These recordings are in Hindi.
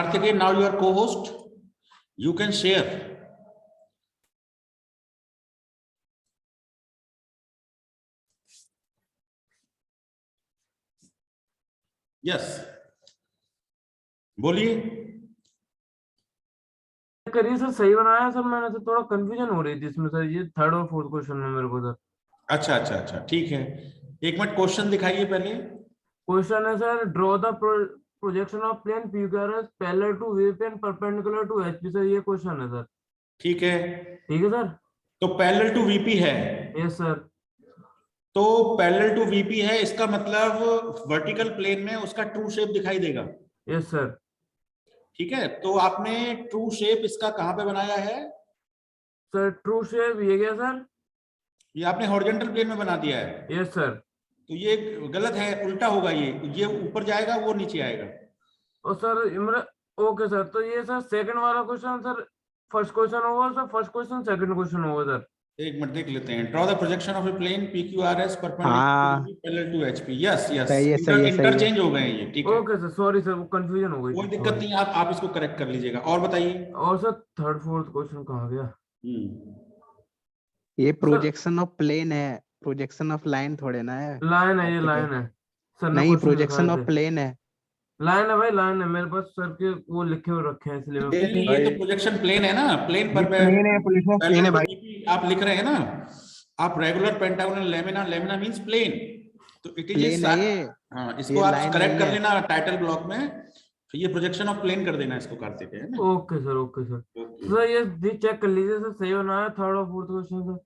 Karthikeyan, now you are co-host. You can share. Yes. बोलिए। करिए सर, सही बनाया सर मैंने, तो थोड़ा कंफ्यूजन हो रही थी इसमें सर, ये थर्ड और फोर्थ क्वेश्चन में मेरे को सर। अच्छा, ठीक है, एक मिनट क्वेश्चन दिखाइए पहले। क्वेश्चन है sir, draw the projection of plane PQRS parallel to VP and perpendicular to HP। Sir ये क्वेश्चन है सर। ठीक है सर, तो पैरेलल टू VP है। Yes sir. तो पैरेलल टू VP है, इसका मतलब वर्टिकल प्लेन में उसका ट्रू शेप दिखाई देगा। Yes sir. ठीक है, तो आपने ट्रू शेप इसका कहां पे बनाया है? सर ट्रू शेप ये क्या सर? ये आपने हॉरिजॉन्टल प्लेन में बना दिया है। Yes sir. तो ये गलत है, उल्टा होगा, ये ऊपर जाएगा, वो नीचे आएगा। और सर ओके सर, तो ये सर सेकंड वाला क्वेश्चन सर फर्स्ट क्वेश्चन होगा sir, first question second question होगा सर। एक मिनट देख लेते हैं। Draw the projection of a plane PQRS perpendicular to HP। Yes interchange हो गए ये, ठीक है। ओके सर, सॉरी सर, वो कंफ्यूजन हो गई। कोई दिक्कत नहीं, आप इसको करेक्ट कर लीजिएगा। और बताइए। और सर थर्ड फोर्थ क्वेश्चन कहाँ गया? ये प्रोजेक्शन ऑफ प्लेन है, प्रोजेक्शन ऑफ लाइन थोड़े ना है। लाइन है, ये लाइन है सर। नहीं, प्रोजेक्शन ऑफ प्लेन है। लाइन है भाई, लाइन है मेरे पास सर के, वो लिखे हुए रखे हैं इसलिए ये तो प्रोजेक्शन प्लेन है ना, प्लेन पर प्लेन है भाई। आप लिख रहे हैं ना, आप regular pentagonal lamina, lamina means plane, तो इट इज हाँ, इसको आप करेक्ट कर लेना टाइटल ब्लॉक में, तो ये प्रोजेक्शन ऑफ प्लेन कर देना इसको, कार्तिक है ना। Okay sir. सर ये चेक कर लीजिए सर, सही बनाया थर्ड और फोर्थ क्वेश्चन सर।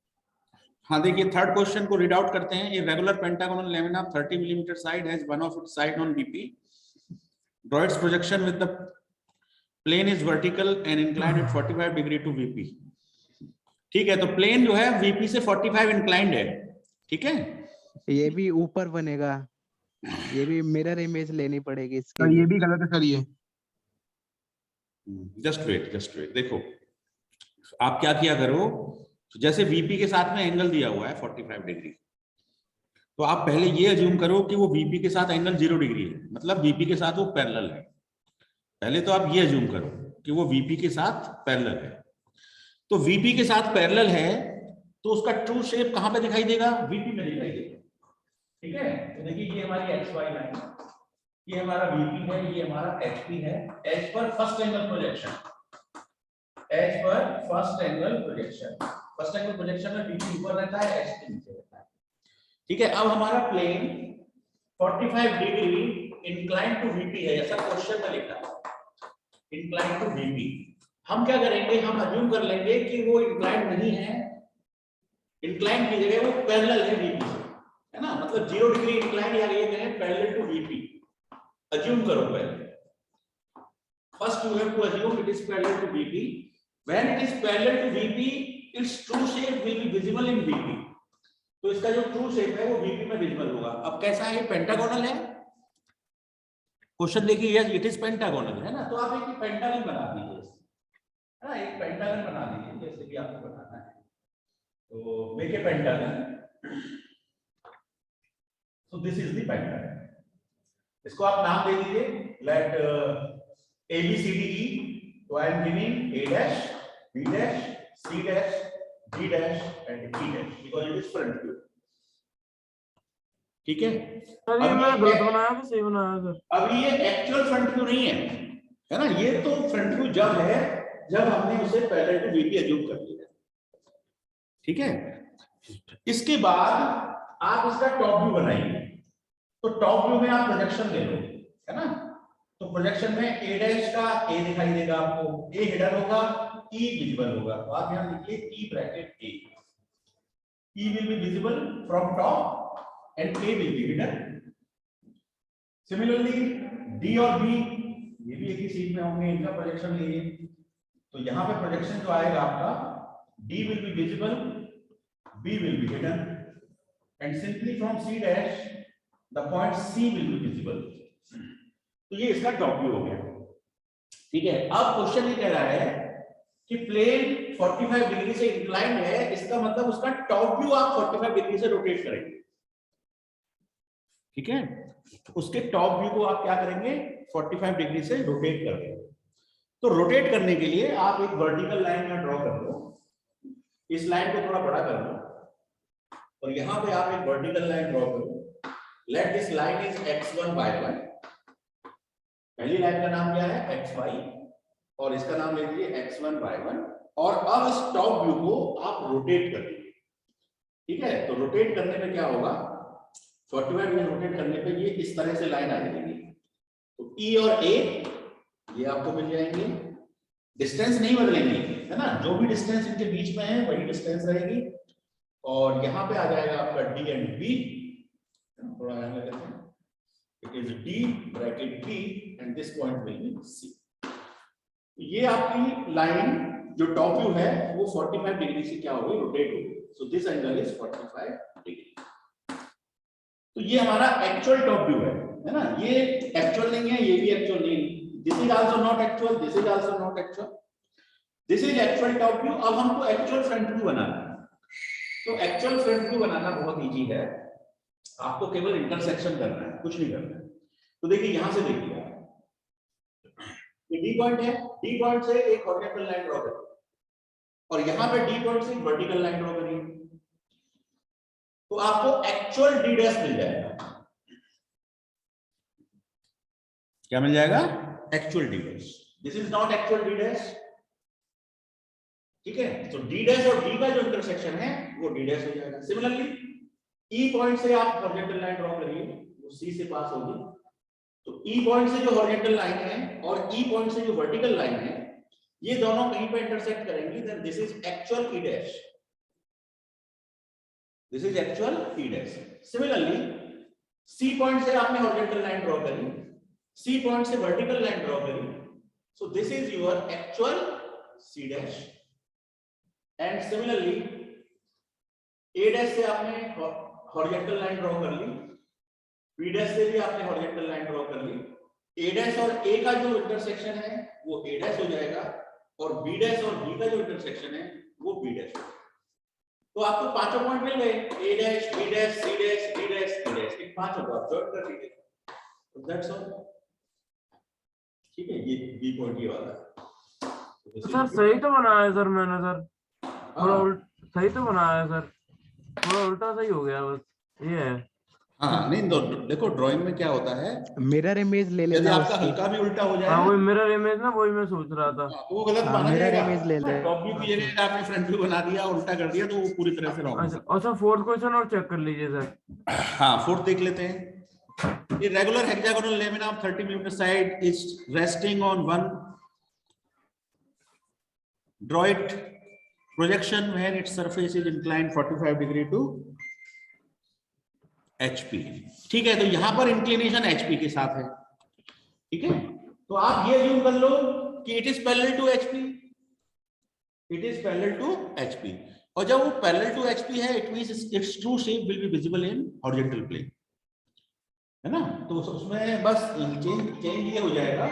हाँ देखिए, थर्ड क्वेश्चन को रीड आउट करते हैं। ये regular pentagonal lamina 30 millimetre side has one of its side on BP. Draw its projection with the plane is vertical and inclined at 45 degree to VP. ठीक है, तो प्लेन जो है VP से 45 इंक्लाइंड है। ठीक है, ये भी ऊपर बनेगा, ये भी मिरर इमेज लेनी पड़ेगी इसकी। तो ये भी गलत है सर। ये जस्ट वेट देखो, आप क्या किया करो, जैसे VP के साथ में एंगल दिया हुआ है 45 डिग्री, तो आप पहले ये अज्यूम करो कि वो VP के साथ एंगल 0 डिग्री है, मतलब VP के साथ वो पैरेलल है। पहले तो आप ये अज्यूम करो कि वो VP के साथ पैरेलल है। तो VP के साथ पैरेलल है, तो उसका ट्रू शेप कहां पे दिखाई देगा? VP में दिखाई देगा। ठीक है, तो देखिए ये हमारी XY लाइन, ये हमारा VP है, ये हमारा HP है। H पर फर्स्ट एंगल प्रोजेक्शन, H पर फर्स्ट एंगल प्रोजेक्शन में VP ऊपर रहता है, HP नीचे रहता है। ठीक है, अब हमारा plane 45 degree incline to VP है, ऐसा क्वेश्चन में लिखा है, इंक्लाइन टू VP। हम क्या करेंगे, हम अज्यूम कर लेंगे कि वो इंक्लाइन नहीं है, इंक्लाइन की जगह वो पैरेलल है VP से, है ना, मतलब 0 डिग्री इंक्लाइन, या ये कहें पैरेलल टू VP। अज्यूम करो पहले, first you have to assume it is parallel to VP। When it is parallel to VP, its true shape will be visible in VP। तो इसका जो ट्रू शेप है वो VP में विजिबल होगा। अब कैसा है, पेंटागोनल है, क्वेश्चन देखिए, यस इट इज पेंटागोनल, है ना, तो आप एक पेंटागन बना दीजिए, है ना, एक पेंटागन बना दीजिए, जैसे कि आपको बनाना है, तो make a pentagon. So this is the pentagon, इसको आप नाम दे दीजिए, लेट ABCDE। तो I am giving A dash, B dash, C dash, D dash and E dash because it is front view। ठीक है, सर ये मैं गलत बनाया कि सही बनाया सर? अभी ये एक्चुअल फ्रंट व्यू नहीं है ना, ये तो फ्रंट व्यू जब है जब हमने उसे पैरेलल टू VP अज्यूम कर लिया। ठीक है, इसके बाद आप इसका टॉप व्यू बनाइए, तो टॉप व्यू में आप प्रोजेक्शन ले लो, है ना, तो प्रोजेक्शन में A डैश का A दिखाई देगा आपको, A हिडन होगा, E विजिबल होगा, तो आप यहां लिखिए E bracket A। E will be visible from top and A will be hidden। Similarly D और B ये भी एक ही सीट में होंगे, इनका प्रोजेक्शन लीजिए, तो यहाँ पे प्रोजेक्शन जो आएगा आपका, D will be visible, B will be hidden, and simply from C dash the point C will be visible। तो ये इसका टॉप व्यू हो गया। ठीक है, अब क्वेश्चन ये कह रहा है कि प्लेन 45 डिग्री से इंक्लाइंड है, इसका मतलब उसका टॉप व्यू आप 45 डिग्री से रोटेट करेंगे। ठीक है, उसके टॉप व्यू को आप क्या करेंगे, 45 डिग्री से रोटेट कर देंगे। तो रोटेट करने के लिए आप एक वर्टिकल लाइन में ड्रॉ कर लो, इस लाइन को थोड़ा बड़ा कर लो और यहां पे आप एक वर्टिकल लाइन ड्रॉ करो। Let this line is x1 y1। पहली लाइन का नाम क्या है xy और इसका नाम ले लीजिए x1 y1। और अब इस टॉप व्यू को आप रोटेट कर दीजिए, ठीक है। तो रोटेट करने पे क्या होगा, 45 डिग्री रोटेट करने पे ये इस तरह से लाइन आ जाएगी। तो E और A ये आपको मिल जाएंगे, डिस्टेंस नहीं बदलेंगे, है ना, जो भी डिस्टेंस इनके बीच में है वही डिस्टेंस रहेगी। और यहाँ पे आ जाएगा आपका D एंड B, थोड़ा ध्यान रखते हैं, it is D bracket B and this point will be C। ये आपकी लाइन जो टॉप व्यू है वो 45 डिग्री से क्या होगी, रोटेट होगी। So this angle is 45 degree. तो ये हमारा एक्चुअल टॉप व्यू है ना, ये एक्चुअल नहीं है, ये भी एक्चुअल नहीं, this is also not actual, this is also not actual, this is actual top view. अब हमको एक्चुअल फ्रंट व्यू बनाना है। तो एक्चुअल फ्रंट व्यू बनाना बहुत इजी है, आपको केवल इंटरसेक्शन करना है, कुछ नहीं करना है। तो देखिए यहां से देखिए, ये D पॉइंट है, D पॉइंट से एक हॉरिजॉन्टल लाइन ड्रॉ करिए और यहां पे D पॉइंट से एक वर्टिकल लाइन ड्रॉ करिए, तो आपको एक्चुअल D डैश मिल जाएगा। क्या मिल जाएगा, actual D dash. This is not actual D dash, ठीक है। तो D डैश और D का जो इंटरसेक्शन है वो D डैश हो जाएगा। सिमिलरली E पॉइंट से आप हॉरिजॉन्टल लाइन ड्रॉ करिए, वो C से पास होगी। तो E पॉइंट से जो हॉरिजॉन्टल लाइन है और E पॉइंट से जो वर्टिकल लाइन है, ये दोनों कहीं पे इंटरसेक्ट करेंगी, then this is actual E dash, this is actual E dash. Similarly C point से आपने हॉरिजॉन्टल लाइन ड्रॉ करी, C पॉइंट से वर्टिकल लाइन ड्रॉ करी, so this is your actual C dash. And similarly A dash से आपने हॉरिजॉन्टल लाइन ड्रॉ कर ली, B डैश से भी आपने हॉरिजॉन्टल लाइन ड्रॉ कर ली, A डैश और A का जो इंटरसेक्शन है वो A डैश हो जाएगा और B डैश और B का जो इंटरसेक्शन है वो B डैश हो जाएगा। तो आपको पांचों पॉइंट मिल गए, A dash, B dash, C dash, D dash, E dash, इन पांचों को आप जॉइन कर लीजिए। तो दैट्स ऑल, ठीक है। ये B पॉइंट ये वाला है। तो सर सही तो बनाया है सर मैंने, सर थोड़ा सही तो बनाया है सर, थोड़ा उल्टा सही हो गया बस ये है। हाँ नहीं, देखो ड्राइंग में क्या होता है, मिरर इमेज ले यदि लेना आपका उसकी। हल्का भी उल्टा हो जाए हाँ ना, वही मिरर इमेज ना, वही मैं सोच रहा था। तो वो गलत हाँ, माना मिरर जाएगा। इमेज ले ले। टॉप व्यू की जगह आपने फ्रंट व्यू बना दिया, उल्टा कर दिया, तो वो पूरी तरह से रॉन्ग अच्छा, और सर फोर्थ क्वेश्चन और चेक कर लीजिए सर। हाँ फोर्थ देख लेते हैं। ये regular hexagonal lamina of 30 mm side is resting on one draw it projection when its surface is inclined 45 degree to HP। ठीक है, तो यहां पर इंक्लिनेशन HP के साथ है, ठीक है। तो आप ये अज्यूम कर लो कि it is parallel to HP, it is parallel to HP। और जब वो पैरेलल टू HP है, it means its true shape will be visible in horizontal plane, है ना। तो उसमें बस चेंज ये हो जाएगा,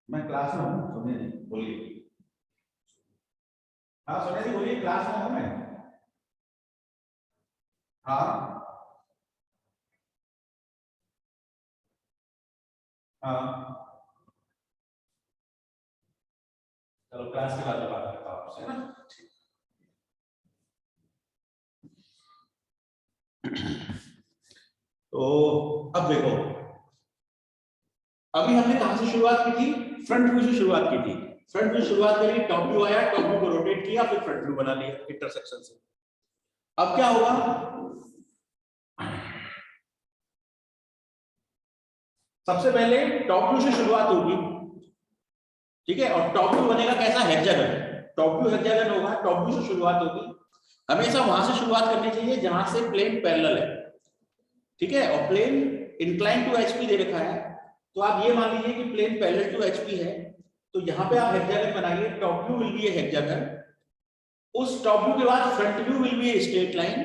मैं क्लास में हूँ, सुनिए जी, बोलिए। हाँ सुनिए जी, बोलिए, क्लास में हूँ मैं। हाँ हाँ, चलो क्लास के बाद में बात करता हूँ आपसे, है ना। तो अब देखो, अभी हमने कहां से शुरुआत की थी, फ्रंट व्यू से शुरुआत की थी। फ्रंट व्यू शुरुआत करी, टॉप व्यू आया, टॉप व्यू को रोटेट किया, फिर फ्रंट व्यू बना लिया इंटरसेक्शन से। अब क्या होगा, सबसे पहले टॉप व्यू से शुरुआत होगी, ठीक है। और टॉप व्यू बनेगा कैसा, हेक्सागन। टॉप व्यू हेक्सागन होगा, टॉप व्यू से शुरुआत होगी। हमेशा वहां से शुरुआत करनी चाहिए जहां से प्लेन पैरेलल है, ठीक है। और प्लेन इंक्लाइन टू HP दे रखा है, तो आप ये मान लीजिए कि प्लेन पैरेलल टू HP है, तो यहाँ पे आप हेक्सागन बनाइए, top view will be A hexagon, उस टॉप व्यू के बाद front view will be a straight line,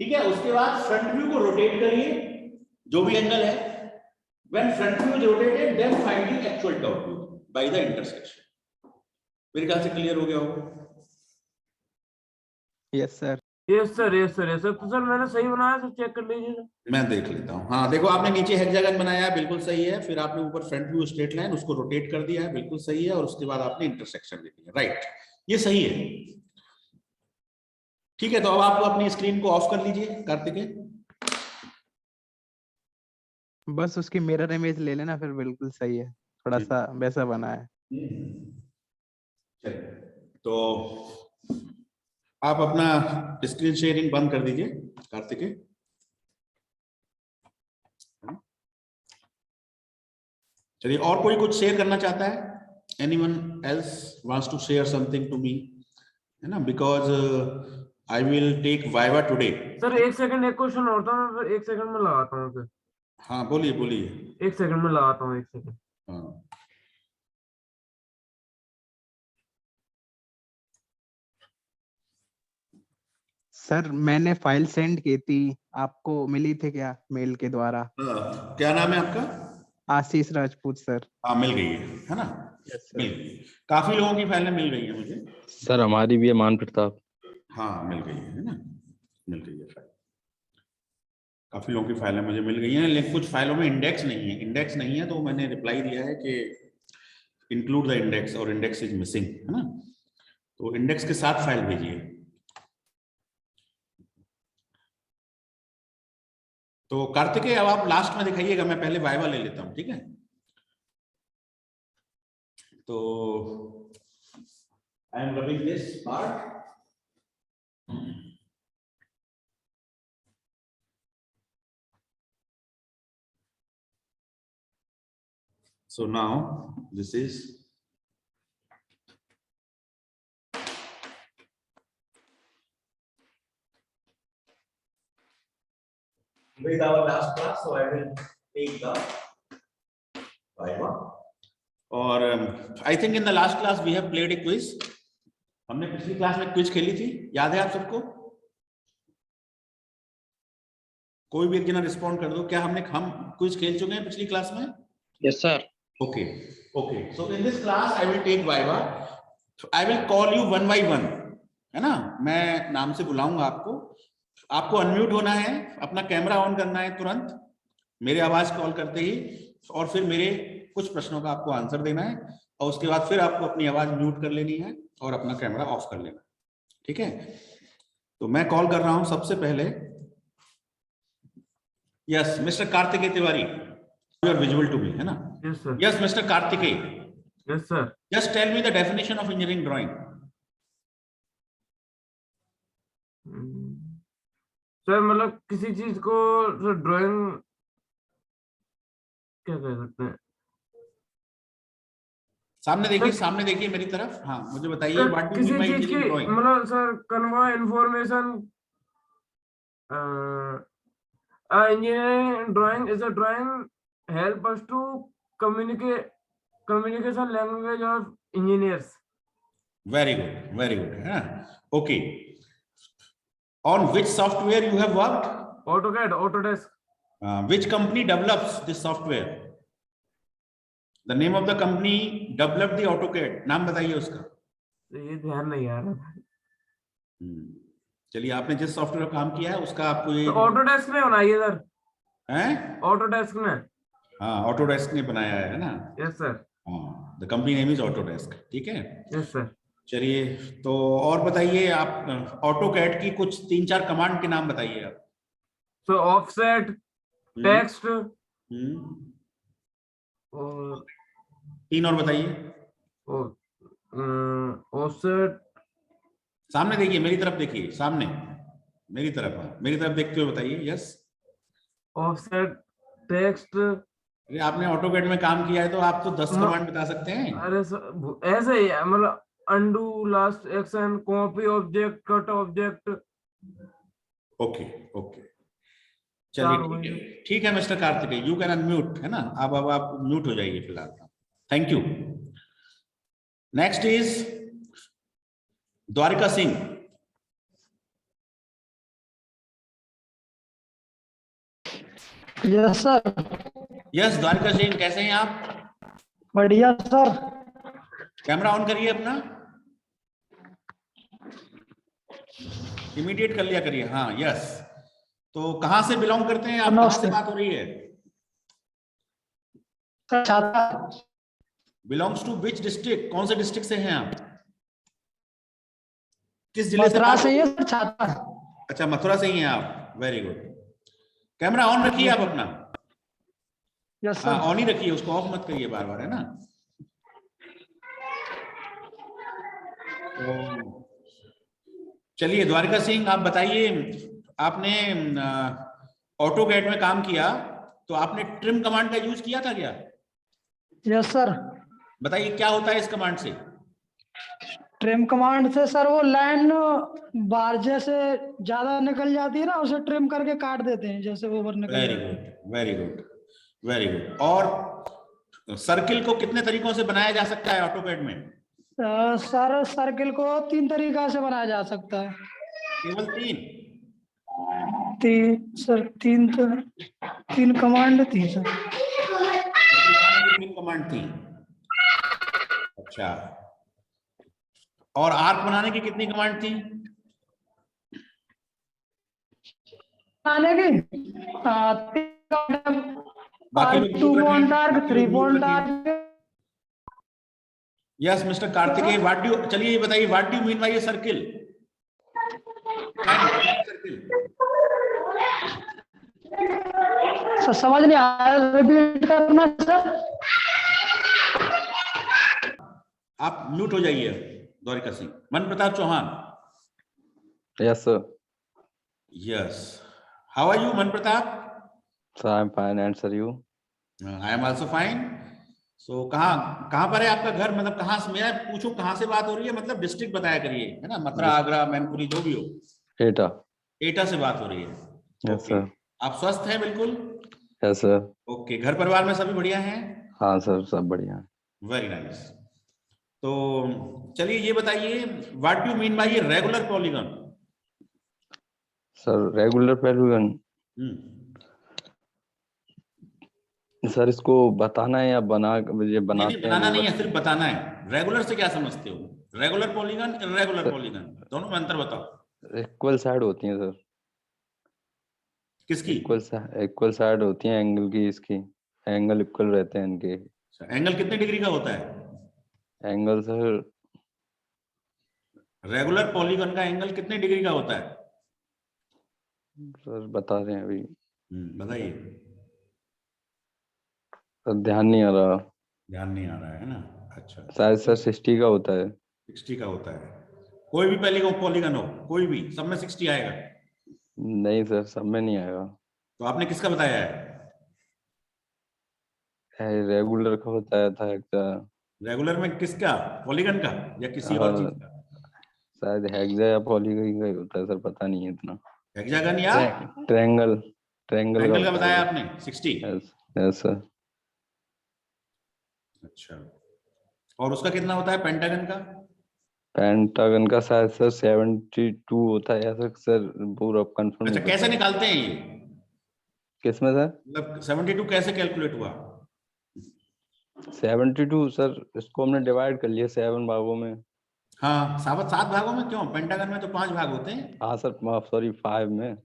ठीक है। उसके बाद फ्रंट व्यू को रोटेट करिए जो भी एंगल है, when front view is rotated then find the actual top view by the intersection. मेरे ख्याल से क्लियर हो गया होगा। Yes sir. Yes sir, yes sir, yes sir. तो सर मैंने सही बनाया सर, चेक कर लीजिए सर। मैं देख लेता हूँ। हाँ देखो, आपने नीचे हेक्सागन बनाया है, बिल्कुल सही है। फिर आपने ऊपर फ्रंट व्यू स्ट्रेट लाइन, उसको रोटेट कर दिया है, बिल्कुल सही है। और उसके बाद आपने इंटरसेक्शन दे दिया, राइट, ये सही है। ठीक है, तो अब आप अपनी स्क्रीन को ऑफ कर लीजिए कार्तिकेय। बस उसकी मिरर इमेज ले लेना, फिर बिल्कुल सही है, थोड़ा ठीक। सा वैसा बना है। चलिए, तो आप अपना स्क्रीन शेयरिंग बंद कर दीजिए कार्तिकेय। चलिए, और कोई कुछ शेयर करना चाहता है? Anyone else wants to share something to me, है ना, because I will take viva today. Sir एक सेकंड, एक क्वेश्चन और था, मैं फिर एक सेकंड में लगाता हूँ फिर। हाँ बोलिए बोलिए। एक सेकंड में लगाता हूँ, एक सेकंड। हाँ सर मैंने फाइल सेंड की थी, आपको मिली थी क्या मेल के द्वारा? क्या नाम है आपका? आशीष राजपूत सर। हाँ मिल गई है ना? यस मिल सर। गई, काफी लोगों की फाइलें मिल गई है मुझे। सर हमारी भी है मान प्रताप। हाँ मिल गई है ना, मिल गई है फाइल। काफी लोगों की फाइलें मुझे मिल गई हैं, लेकिन कुछ फाइलों में इंडेक्स नहीं है। इंडेक्स नहीं है तो मैंने रिप्लाई दिया है कि इंक्लूड द इंडेक्स, और इंडेक्स इज मिसिंग, है ना। तो इंडेक्स के साथ फाइल भेजिए। तो कार्तिकेय अब आप लास्ट में दिखाइएगा, मैं पहले वाइवा ले लेता हूं, ठीक है? तो I am rubbing this part. So now this is with our last class, so I will take the Viva. और I think in the last class we have played a quiz. हमने पिछली क्लास में क्विज खेली थी, याद है आप सबको? कोई भी एक जना रिस्पॉन्ड कर दो, क्या हम क्विज खेल चुके हैं पिछली क्लास में? Yes sir. Okay, okay. So in this class I will take Viva. I will call you one by one, है ना? मैं नाम से बुलाऊंगा आपको। आपको अनम्यूट होना है, अपना कैमरा ऑन करना है तुरंत मेरे आवाज कॉल करते ही, और फिर मेरे कुछ प्रश्नों का आपको आंसर देना है, और उसके बाद फिर आपको अपनी आवाज म्यूट कर लेनी है और अपना कैमरा ऑफ कर लेना, ठीक है? तो मैं कॉल कर रहा हूं सबसे पहले। Yes mister Kartikeya Tiwari, you are visible to me, है ना? Yes sir. Yes mister Kartikeya, yes sir. Just tell me the definition of engineering drawing. Sir मतलब किसी चीज को सर ड्राइंग क्या कह सकते हैं? सामने देखिए मेरी तरफ। हाँ मुझे बताइए, सर व्हाट डू किसी मीन बाय चीज की इंजीनियरिंग ड्राइंग? मतलब sir convey information. engineering drawing is a drawing help us to communication language of engineers. Very good, है ना? Okay, on which software you have worked? AutoCAD, Autodesk. Which company develops this software? The name of the company developed the AutoCAD, नाम बताइए उसका। ये ध्यान नहीं आ रहा। चलिए, आपने जिस सॉफ्टवेयर पर काम किया है उसका आपको ये तो Autodesk ने बनाई है सर। हैं? Autodesk ने। हाँ ऑटोडेस्क ने बनाया है ना? Yes sir. हाँ, the company name is Autodesk, ठीक है? Yes sir. चलिए, तो और बताइए आप ऑटोकैड की कुछ 3-4 कमांड के नाम बताइए आप। So offset, text और 3 और बताइए। offset। सामने देखिए, मेरी तरफ देखिए, सामने मेरी तरफ, हाँ मेरी तरफ देखते हुए बताइए। Yes, offset, text। अरे आपने ऑटोकैड में काम किया है तो आप तो 10 कमांड बता सकते हैं। अरे सर ऐसे ही है, मतलब undo, last action, copy object, cut object। Okay okay, चलिए ठीक है mister Kartikeya, you can unmute, है ना? अब आप म्यूट हो जाइए फिलहाल। Thank you. Next is Dwarika Singh. Yes sir. Yes Dwarika Singh, कैसे हैं आप? बढ़िया सर। कैमरा ऑन करिए अपना। इमीडिएट कर लिया करिए। हाँ यस। तो कहाँ से बिलोंग करते हैं आप, कहाँ से बात हो रही है? बिलोंग्स टू विच डिस्ट्रिक्ट, कौन से डिस्ट्रिक्ट से हैं आप? किस जिले से बात हो रही है? छाता। अच्छा मथुरा से ही हैं आप, वेरी गुड। कैमरा ऑन रखिए आप अपना। यस हाँ सर। ऑन ही रखिए, उसको ऑफ मत करिए बार बार, है ना। तो चलिए द्वारिका सिंह, आप बताइए, आपने ऑटोकैड में काम किया तो आपने ट्रिम कमांड का यूज किया था क्या? Yes sir. बताइए क्या होता है इस कमांड से? ट्रिम कमांड से सर वो लाइन बाहर जैसे ज्यादा निकल जाती है ना, उसे ट्रिम करके काट देते हैं, जैसे ओवर निकल वेरी जाती है। Good, very good, very good. और सर्किल को कितने तरीकों से बनाया जा सकता है ऑटोकैड में? सर सर्किल को 3 तरीका से बनाया जा सकता है। केवल 3? सर 3 कमांड थी सर। सर्किल बनाने की 3 कमांड थी। अच्छा, और आर्क बनाने की कितनी कमांड थी? बनाने की बाकी लोग 2 म्यूट पॉइंट रखें, आर्क, बाकी 3 लोग म्यूट पॉइंट रखें। Arc. Yes mister Kartikeya, what do, चलिए ये बताइए, what do mean bye a circle? Circle sir समझ नहीं आया, रिपीट करना सर। आप म्यूट हो जाइए Dwarika Singh. Man Pratap Chauhan. Yes, sir. Yes, how are you Man Pratap? So I'm fine. Answer you. I am also fine. So कहाँ कहाँ पर है आपका घर, मतलब कहाँ से, मैं पूछूं कहाँ से बात हो रही है, मतलब डिस्ट्रिक्ट बताया करिए, है ना, मथुरा, आगरा, मैनपुरी, जो भी हो। Eta. एटा से बात हो रही है। Yes, okay, sir. आप स्वस्थ हैं बिल्कुल? Yes, sir. ओके, घर परिवार में सभी बढ़िया हैं? हाँ सर, सब बढ़िया है। Very nice. तो चलिए ये बताइए, what do mean bye regular polygon? Sir regular polygon, sir इसको बताना है या ये बनाते हैं बनाना वो नहीं है, बस? सिर्फ बताना है। रेगुलर से क्या समझते हो? Regular polygon, irregular sir- polygon, दोनों में अंतर बताओ। इक्वल साइड होती है सर। किसकी? इक्वल साइड होती है एंगल की, इसकी एंगल इक्वल रहते हैं इनके। एंगल कितने डिग्री का होता है? एंगल सर, रेगुलर पॉलीगन का एंगल कितने डिग्री का होता है? सर बता रहे हैं अभी, बताइए। सर ध्यान नहीं आ रहा। ध्यान नहीं आ रहा है ना? अच्छा, शायद सर 60 का होता है। 60 का होता है। कोई भी पॉलीगन हो, कोई भी, सब में 60 आएगा? नहीं सर, सब में नहीं आएगा। तो आपने किसका बताया है? रेगुलर का बताया था एक। रेगुलर में किसका, पॉलीगन का या किसी और चीज का? शायद हेक्सा या पॉलीगन का ही होता है सर, पता नहीं है इतना। हेक्सागन या ट्रायंगल, ट्रायंगल एंगल का बताया आपने 60? Yes sir. अच्छा, और उसका कितना होता है पेंटागन का? पेंटागन का शायद सर 72 होता है ऐसा सर, पूरा कंफर्म अच्छा, नहीं कैसे पता। निकालते हैं ये, किसमें सर? मतलब 72 कैसे कैलकुलेट हुआ? 72 सर, इसको हमने डिवाइड कर लिया 7 भागों में। हाँ, 7 भागों में क्यों? पेंटागन में तो 5 भाग होते हैं। हाँ सर, माफ, सॉरी 5 में।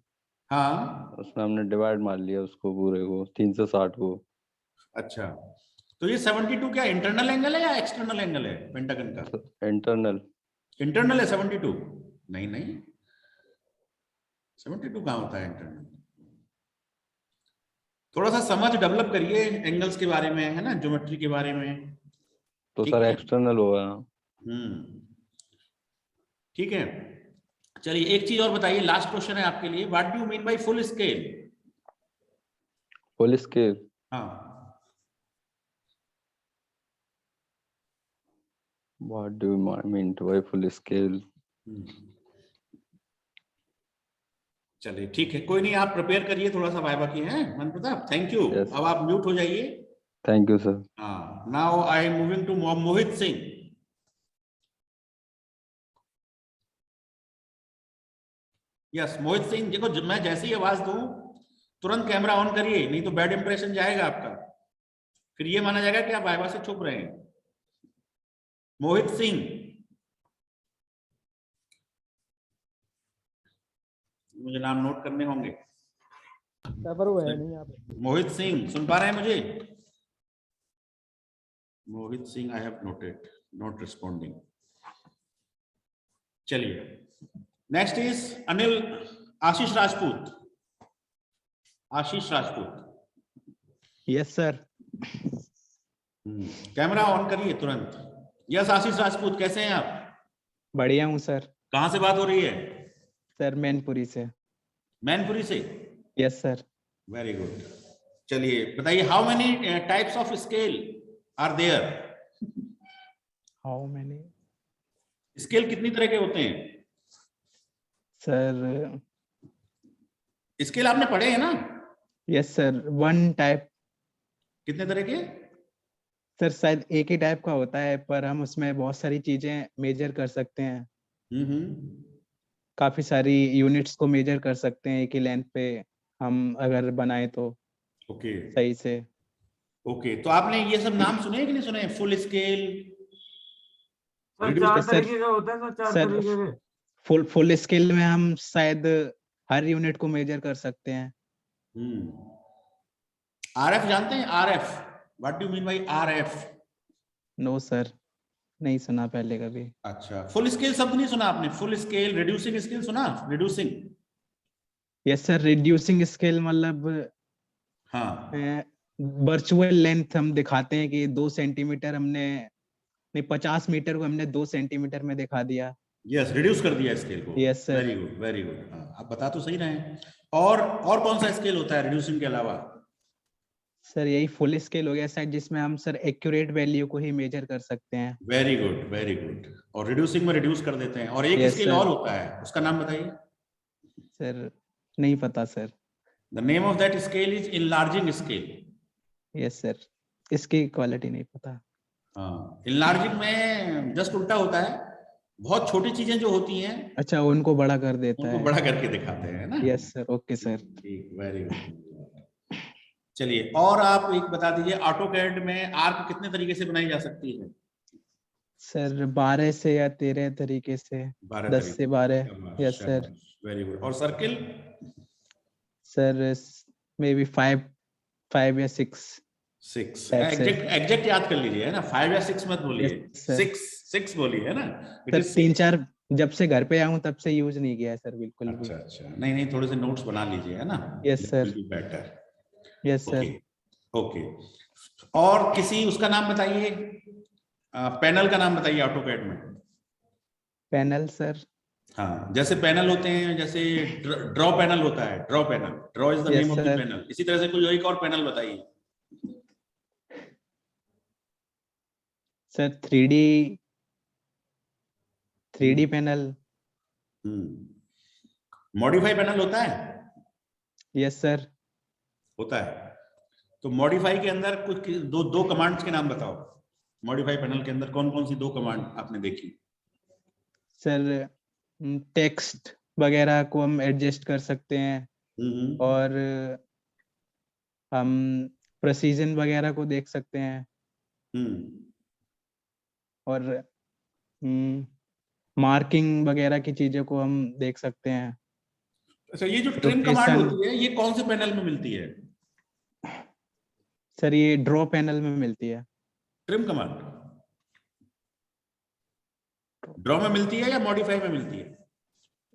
हाँ, उसमें हमने डिवाइड मार लिया उसको पूरे को, 360 को। अच्छा, तो ये 72 क्या इंटरनल एंगल है या एक्सटर्नल एंगल है पेंटागन का? इंटरनल। इंटरनल है 72? नहीं नहीं, 72 कहाँ होता है इंटरनल? थोड़ा सा समझ डेवलप करिए एंगल्स के बारे में, है ना, ज्योमेट्री के बारे में। तो ठीक सर है? एक्सटर्नल होगा। ठीक है। चलिए एक चीज और बताइए, लास्ट क्वेश्चन है आपके लिए, what do you mean by full scale? Full scale, हाँ, what do you mean by full scale? चलिए ठीक है, कोई नहीं, आप प्रिपेयर करिए थोड़ा सा वाइवा की, है मन प्रताप। Thank you. Yes. अब आप म्यूट हो जाइए। Thank you sir. हाँ, now I am moving to Mohit Singh. Yes Mohit Singh, देखो मैं जैसी आवाज दूं तुरंत कैमरा ऑन करिए, नहीं तो बैड इंप्रेशन जाएगा आपका, फिर ये माना जाएगा कि आप वाइवा से छुप रहे हैं। मोहित सिंह, मुझे नाम नोट करने होंगे। पर वो है नहीं यहाँ पे। मोहित सिंह, सुन पा रहे हैं मुझे? Mohit Singh, I have noted, not responding. चलिए, next is Anil, Ashish Rajput. Ashish Rajput, yes sir. Camera on करिए तुरंत। यस आशीष राजपूत, कैसे हैं आप? बढ़िया हूँ सर। कहां से बात हो रही है? सर मैनपुरी से। मैनपुरी से। Yes sir. Very good. चलिए बताइए, how many types of scale are there? How many? Scale कितनी तरह के होते हैं? सर स्केल आपने पढ़े हैं ना? Yes sir, one type. कितने तरह के? सर शायद एक ही टाइप का होता है, पर हम उसमें बहुत सारी चीजें मेजर कर सकते हैं। काफी सारी यूनिट्स को मेजर कर सकते हैं एक ही लेंथ पे, हम अगर बनाए तो। ओके सही से। ओके, तो आपने ये सब नाम सुने कि नहीं सुने? फुल स्केल, सर 4 सर- तरीके का होता है सर, 4 सर, तरीके के। फुल स्केल में हम शायद हर यूनिट को मेजर कर सकते हैं। आरएफ जानते हैं? RF, what do mean by RF? No sir, नहीं सुना पहले कभी। अच्छा, फुल स्केल शब्द नहीं सुना आपने? फुल स्केल, रिड्यूसिंग स्केल सुना? Reducing. Yes sir, reducing scale मतलब हाँ वर्चुअल लेंथ हम दिखाते हैं कि 2 सेंटीमीटर हमने, नहीं 50 मीटर को हमने 2 सेंटीमीटर में दिखा दिया। यस, रिड्यूस कर दिया स्केल को। Yes, sir. Very good very good. आप बता तो सही रहे हैं। और कौन सा स्केल होता है रिड्यूसिंग के अलावा? सर यही फुल स्केल हो गया शायद, जिसमें हम सर एक्यूरेट वैल्यू को ही मेजर कर सकते हैं। Very good very good. और रिड्यूसिंग में रिड्यूस कर देते हैं। और एक Yes, स्केल sir. और होता है, उसका नाम बताइए। सर नहीं पता sir. The name of that scale is enlarging scale. Yes sir, इसकी क्वालिटी नहीं पता। हाँ, इनलार्जिंग में जस्ट उल्टा होता है, बहुत छोटी चीजें जो होती हैं अच्छा, उनको बड़ा कर देता उनको है। बड़ा करके दिखाते हैं ना। Yes sir, okay sir. ठीक, वेरी गुड। चलिए, और आप एक बता दीजिए, ऑटोकैड में आर्क कितने तरीके से बनाई जा सकती है? सर 12 से या 13 तरीके से। 10 से 12। Yes sir. Very good. और सर्किल? सर मे बी 5 या 6। 6। That's it. एग्जैक्ट याद कर लीजिए, है ना? 5 या 6 मत बोलिए। Yes, sir. 6 बोलिए, है ना? It सर is 3-4 जब से घर पे आऊं तब से यूज नहीं किया है सर, बिल्कुल भी। अच्छा अच्छा, नहीं नहीं, थोड़े से नोट्स बना लीजिए, है ना? Yes, sir. Better. Yes sir. Okay. और किसी उसका नाम बताइए, पैनल का नाम बताइए ऑटोकैड में। Panel sir. हाँ, जैसे पैनल होते हैं, जैसे ड्रॉ पैनल होता है, draw panel, draw is the Yes, name of the sir. Panel. इसी तरह से कोई एक और पैनल बताइए। Sir 3D panel. Modify panel होता है? Yes sir. होता है। तो मॉडिफाई के अंदर कुछ दो कमांड्स के नाम बताओ। मॉडिफाई पैनल के अंदर कौन कौन सी 2 कमांड आपने देखी? सर टेक्स्ट वगैरह को हम एडजस्ट कर सकते हैं, और हम प्रेसिजन वगैरह को देख सकते हैं, और मार्किंग वगैरह की चीजों को हम देख सकते हैं। अच्छा, ये जो ट्रिम कमांड Rotation- होती है, ये कौन से पैनल में मिलती है? सर ये ड्रॉ पैनल में मिलती है। ट्रिम कमांड ड्रॉ में मिलती है या मॉडिफाई में मिलती है?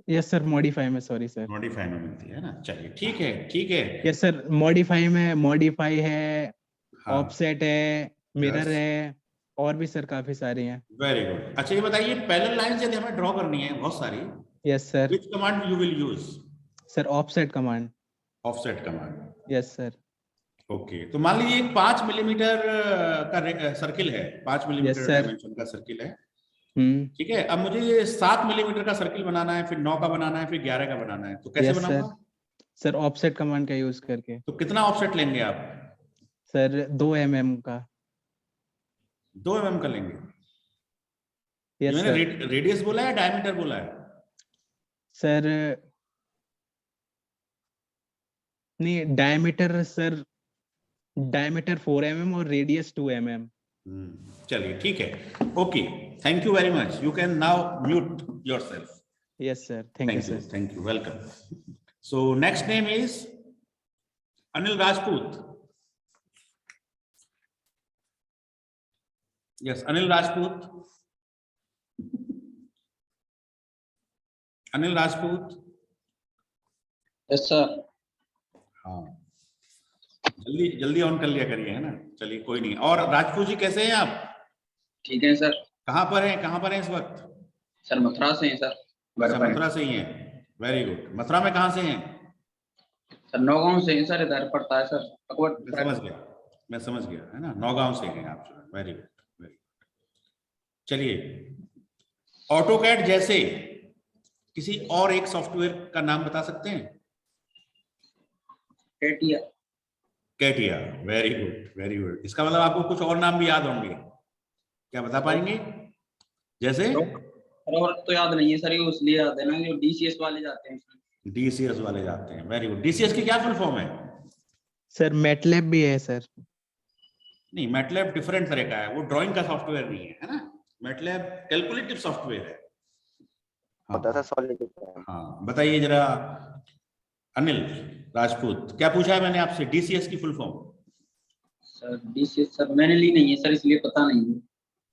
यस सर, मॉडिफाई में, सॉरी सर। मॉडिफाई में मिलती है ना। चलिए, ठीक है ठीक है। यस सर, मॉडिफाई में मॉडिफाई है, हाँ, ऑफसेट है, मिरर Yes. है, और भी सर काफी सारी हैं। Very good. अच्छा, ये बताइए, पैरेलल लाइंस यदि हमें ड्रॉ करनी है बहुत सारी, yes sir. Which command you will use? Sir offset command. Offset command. Yes sir. Okay, तो मान लीजिए एक 5 मिलीमीटर का सर्किल है, 5 मिलीमीटर Yes, sir. डायमेंशन का सर्किल है, हम्म। ठीक है। अब मुझे 7 मिलीमीटर का सर्किल बनाना है, फिर 9 का बनाना है, फिर 11 का बनाना है, तो कैसे Yes, बनाऊंगा? सर ऑफसेट कमांड का यूज करके। तो कितना ऑफसेट लेंगे आप? सर 2 mm का। 2 mm का लेंगे। यस मैंने सर। रेडियस बोला है, डायमीटर बोला है? सर नहीं, डायमीटर सर, डायमीटर 4 mm और रेडियस 2 mm। चलिए, ठीक है। Okay, thank you very much. You can now mute yourself. Yes, sir. Thank you, sir. Thank you. Welcome. So next name is Anil Rajput. Yes, Anil Rajput. Anil Rajput. Yes sir. हाँ, जल्दी जल्दी ऑन कर लिया करिए, है ना। चलिए कोई नहीं। और राजपूत जी कैसे हैं आप? ठीक है सर। कहाँ पर हैं इस वक्त? सर मथुरा से हैं सर। अच्छा, मथुरा से ही हैं। Very good. मथुरा में कहाँ से हैं? सर नौगांव से हैं सर, इधर पड़ता है सर। मैं समझ गया, है ना। नौगांव से हैं आप। Very good, very good. चलिए, ऑटोकैड जैसे किसी और एक सॉफ्टवेयर का नाम बता सकते हैं? CATIA. CATIA. Very good, very good. इसका मतलब आपको कुछ और नाम भी याद होंगे, क्या बता पाएंगे? जैसे और तो याद नहीं है सर, ये इसलिए याद है ना जो डीसीएस वाले जाते हैं। डीसीएस वाले जाते हैं। Very good. डीसीएस की क्या फुल फॉर्म है? सर मैटलैब भी है सर। नहीं, मैटलैब डिफरेंट तरह का है, वो ड्राइंग का सॉफ्टवेयर नहीं है, है ना। मैटलैब कैलकुलेटिव सॉफ्टवेयर है। हाँ, बताइए जरा अनिल राजपूत, क्या पूछा है मैंने आपसे? डीसीएस की full form? Sir DCS sir मैंने ली नहीं है सर, इसलिए पता नहीं है।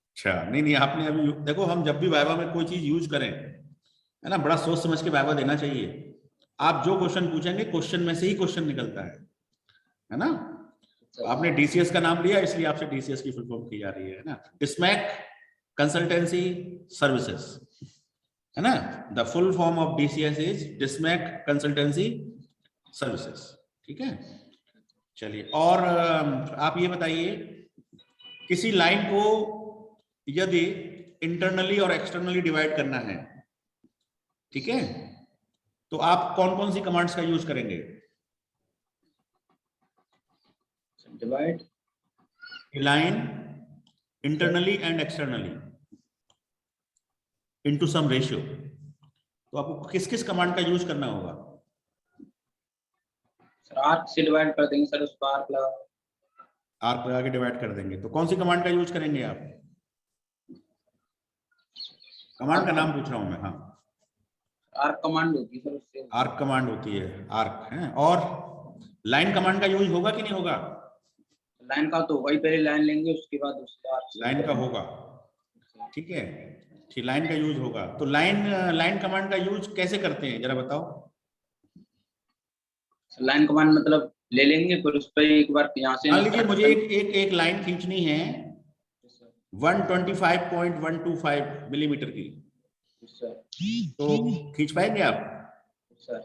अच्छा, नहीं आपने अभी देखो, हम जब भी वाइवा में कोई चीज यूज करें, है ना, बड़ा सोच समझ के वाइवा देना चाहिए। आप जो क्वेश्चन पूछेंगे, क्वेश्चन में से ही क्वेश्चन निकलता है ना। आपने डीसीएस का नाम लिया, इसलिए आपसे डीसीएस की फुल फॉर्म की जा रही है ना। डिस्मैक कंसल्टेंसी सर्विसेज, है ना। The full form of DCS is Dismac consultancy services. ठीक है, चलिए। और आप ये बताइए, किसी लाइन को यदि इंटरनली और एक्सटर्नली डिवाइड करना है, ठीक है, तो आप कौन कौन सी कमांड्स का यूज करेंगे? Divide line internally and externally into some ratio, तो आपको किस किस कमांड का यूज करना होगा? सर आर्क से डिवाइड कर देंगे सर, उस पर आर्क लगा के डिवाइड कर देंगे। तो कौन सी कमांड का यूज करेंगे आप? कमांड का नाम पूछ रहा हूं मैं। हाँ, आर्क कमांड होती है सर, उससे आर्क कमांड होती है, आर्क है। और लाइन कमांड का यूज होगा कि नहीं होगा? लाइन का तो होगा ही, पहले लाइन लेंगे उसके बाद उसका आर्क लाइन का होगा, ठीक है। ठीक, लाइन का यूज होगा। तो लाइन कमांड का यूज कैसे करते हैं, जरा बताओ। लाइन कमांड मतलब ले लेंगे, फिर उस पर एक बार यहाँ से मान लीजिए मुझे एक लाइन खींचनी है 125.125 मिलीमीटर की, तो खींच पाएंगे आप? सर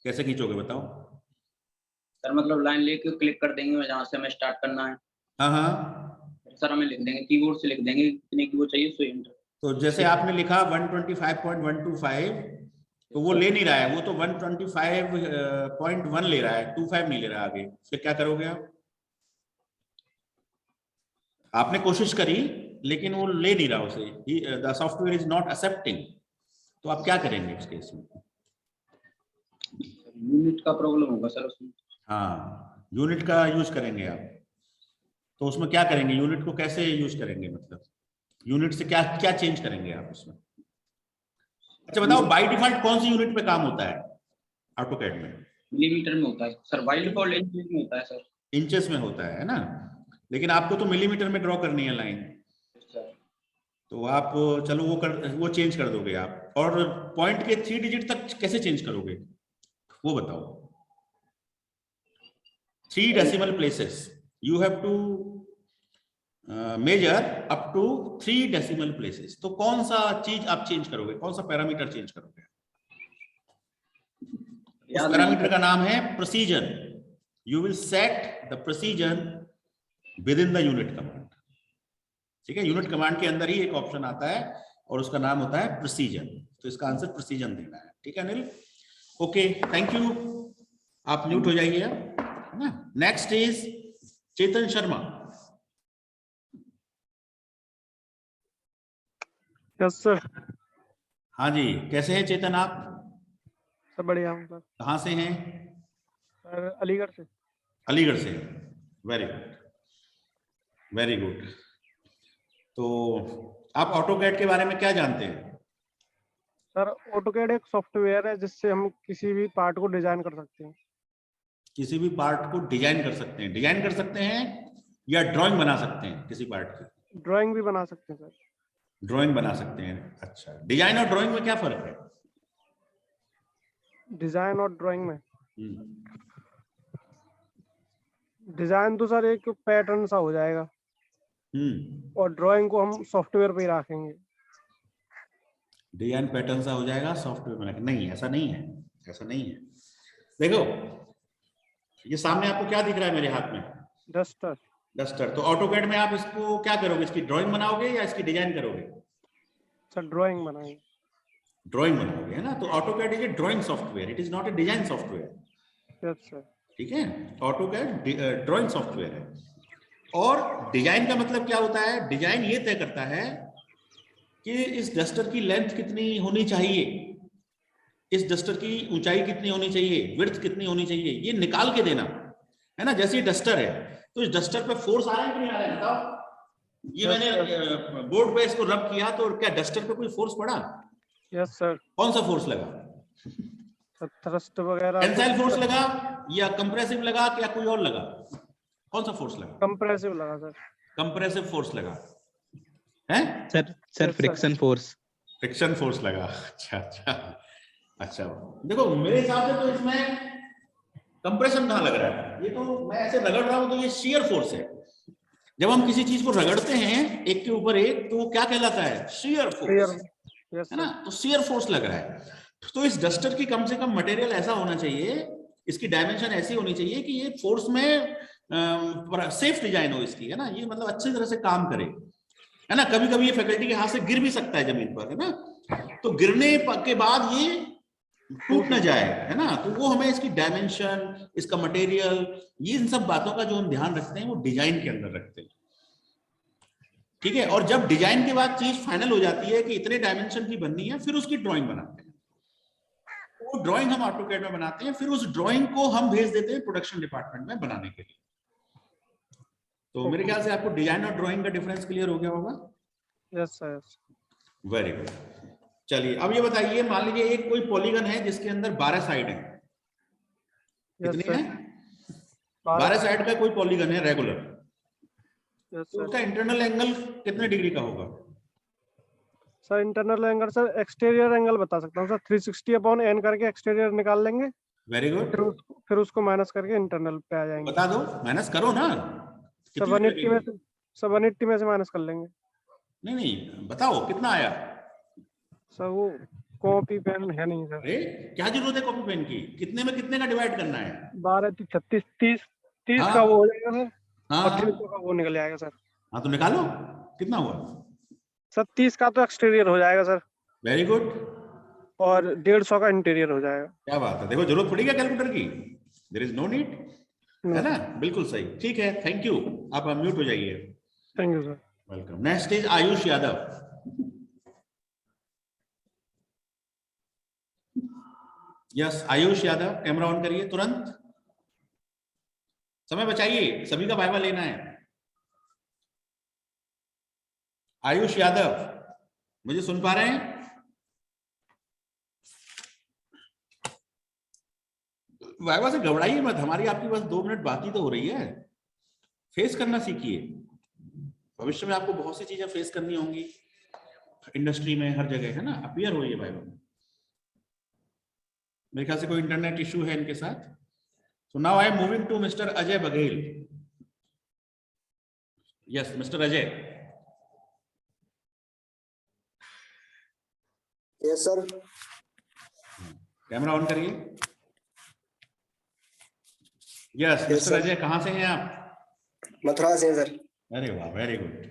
कैसे खींचोगे बताओ? सर मतलब लाइन लेके क्लिक कर देंगे जहाँ से हमें स्टार्ट करना है। हाँ हाँ, सर हमें लिख देंगे, कीबोर्ड से लिख देंगे कितने की वो चाहिए, सो एंटर। तो जैसे आपने लिखा 125.125, तो वो ले नहीं रहा है, वो तो 125.1 ले रहा है, 25 नहीं ले रहा आगे। फिर क्या करोगे आप? आपने कोशिश करी लेकिन वो ले नहीं रहा उसे, the software is not accepting, तो आप क्या करेंगे इस केस में? यूनिट का प्रॉब्लम होगा सर उसमें। हाँ, यूनिट का यूज करेंगे आप। तो उसमें क्या करेंगे, यूनिट को कैसे यूज करेंगे, मतलब यूनिट से क्या क्या चेंज करेंगे आप उसमें? अच्छा बताओ, बाय डिफॉल्ट कौन सी यूनिट पे काम होता है ऑटोकैड में? मिलीमीटर में होता है सर, बाय डिफॉल्ट इंचेस में होता है सर। इंचेस में होता है ना, लेकिन आपको तो मिलीमीटर में ड्रॉ करनी है लाइन, तो आप चलो वो चेंज कर दोगे आप। और पॉइंट के 3 डिजिट तक कैसे चेंज करोगे वो बताओ? 3 decimal places you have to measure up to 3 decimal places. तो कौन सा चीज आप चेंज करोगे, कौन सा पैरामीटर चेंज करोगे? उस पैरामीटर का नाम है precision. You will set the precision with in the unit command. ठीक है, यूनिट कमांड के अंदर ही एक ऑप्शन आता है और उसका नाम होता है प्रेसीजन। तो इसका आंसर प्रेसीजन देना है। ठीक है अनिल, ओके, थैंक यू। आप म्यूट हो जाइए, है ना। Next is Chetan Sharma. Yes sir. हाँ जी, कैसे हैं चेतन आप? सब बढ़िया हूँ सर। कहाँ से हैं? सर अलीगढ़ से। अलीगढ़ से। Very good, very good. तो आप ऑटोकैड के बारे में क्या जानते हैं? सर ऑटोकैड एक सॉफ्टवेयर है जिससे हम किसी भी पार्ट को डिजाइन कर सकते हैं। किसी भी पार्ट को डिजाइन कर सकते हैं, डिजाइन कर सकते हैं या ड्राइंग बना सकते हैं किसी पार्ट की? ड्राइंग भी बना सकते हैं सर। ड्राइंग बना सकते हैं। अच्छा, डिजाइन और ड्राइंग में क्या फर्क है? डिजाइन और ड्राइंग में हम्म, डिजाइन तो सर एक पैटर्न सा हो जाएगा और ड्राइंग को हम सॉफ्टवेयर पे ही रखेंगे। डिजाइन पैटर्न सा हो जाएगा, सॉफ्टवेयर बना के। नहीं, ऐसा नहीं है, ऐसा नहीं है। देखो ये सामने आपको क्या दिख रहा है मेरे हाथ में? डस्टर। डस्टर। तो ऑटोकैड में आप इसको क्या करोगे? इसकी ड्राइंग बनाओगे या इसकी डिजाइन करोगे? सर ड्राइंग बनाएंगे। ड्राइंग बनाओगे, है ना? तो AutoCAD is a drawing software, it is not a design software. Yes sir. ठीक है, ऑटोकैड ड्राइंग सॉफ्टवेयर है। और डिजाइन का मतलब क्या होता है? डिजाइन ये तय करता है कि इस डस्टर की लेंथ कितनी होनी चाहिए, इस डस्टर की ऊंचाई कितनी होनी चाहिए, विड्थ कितनी होनी चाहिए, ये निकाल के देना, है ना? जैसे ये डस्टर है तो इस डस्टर पे फोर्स आ रहा है कि नहीं आ रहा है? बताओ। ये मैंने बोर्ड पे इसको रब किया तो क्या डस्टर पे कोई फोर्स पड़ा? Yes sir. कौन सा फोर्स लगा? थ्रस्ट वगैरह। टेंसाइल फोर्स लगा या कंप्रेसिव लगा या कोई और लगा? कौन सा फोर्स लगा? कंप्रेसिव लगा सर। कंप्रेसिव फोर्स लगा है sir friction force. Friction force लगा। अच्छा अच्छा अच्छा। देखो मेरे हिसाब से तो इसमें कंप्रेशन कहाँ लग रहा है? ये तो मैं ऐसे रगड़ रहा हूं तो ये शियर फोर्स है। जब हम किसी चीज को रगड़ते हैं एक के ऊपर एक तो वो क्या कहलाता है? शियर फोर्स, यस है ना? तो शियर फोर्स लग रहा है। तो इस डस्टर की कम से कम मटेरियल ऐसा होना चाहिए, इसकी डायमेंशन ऐसी होनी चाहिए कि ये फोर्स में सेफ डिजाइन हो इसकी, है ना? ये मतलब अच्छी तरह से काम करे, है ना? कभी कभी ये फैकल्टी के हाथ से गिर भी सकता है जमीन पर, है ना? तो गिरने के बाद ये टूट ना जाए, है ना? तो वो हमें इसकी डायमेंशन, इसका मटेरियल, ये इन सब बातों का जो हम ध्यान रखते हैं वो डिजाइन के अंदर रखते हैं। ठीक है, और जब डिजाइन के बाद चीज फाइनल हो जाती है कि इतने डायमेंशन की बननी है, फिर उसकी ड्राइंग बनाते हैं। वो ड्राइंग हम ऑटोकैड में बनाते हैं, फिर उस ड्राइंग को हम भेज देते हैं प्रोडक्शन डिपार्टमेंट में बनाने के लिए। तो मेरे ख्याल से आपको डिजाइन और ड्राइंग का डिफरेंस क्लियर हो गया होगा। Yes sir. Very good. चलिए अब ये बताइए, मान लीजिए एक कोई पॉलीगन है जिसके अंदर 12 साइड है। कितनी है? 12 साइड का कोई पॉलीगन है रेगुलर। तो उसका इंटरनल एंगल कितने डिग्री का होगा? Sir internal angle sir exterior angle बता सकता हूँ सर। 360/n करके एक्सटीरियर निकाल लेंगे। Very good. फिर उसको माइनस करके इंटरनल पे आ जाएंगे। बता दो, माइनस करो ना। सर 180 में से, सर 180 में से माइनस कर लेंगे। नहीं नहीं, बताओ कितना आया? सर वो कॉपी पेन है नहीं सर। अरे क्या जरूरत है कॉपी पेन की? कितने में कितने का डिवाइड करना है? 12 36 30 हाँ। का वो हो जाएगा सर। हाँ और 300 का वो निकल आएगा सर। हाँ, तो निकालो कितना हुआ। सर 30 का तो एक्सटीरियर हो जाएगा सर। Very good. और 150 का इंटीरियर हो जाएगा। क्या बात है, देखो जरूरत पड़ी क्या कैलकुलेटर की? देयर इज नो नीड, है ना? बिल्कुल सही, ठीक है, थैंक यू। आप अनम्यूट हो जाइए। Thank you sir. Welcome. Next is Ayush Yadav. Yes Ayush Yadav, camera on करिए तुरंत, समय बचाइए, सभी का वाइवा लेना है। आयुष यादव, मुझे सुन पा रहे हैं? वाइवा से घबराइए मत, हमारी आपकी बस 2 मिनट बाकी तो हो रही है। फेस करना सीखिए, भविष्य में आपको बहुत सी चीजें फेस करनी होंगी इंडस्ट्री में, हर जगह, है ना? अपीयर हो ये वाइवा में। मेरे ख्याल से कोई इंटरनेट इश्यू है इनके साथ। So now I am moving to mister Ajay Baghel. Yes mister Ajay. Yes sir. Camera on करिए। यस मिस्टर अजय, कहां से हैं आप? मथुरा से सर। अरे वाह, वेरी गुड,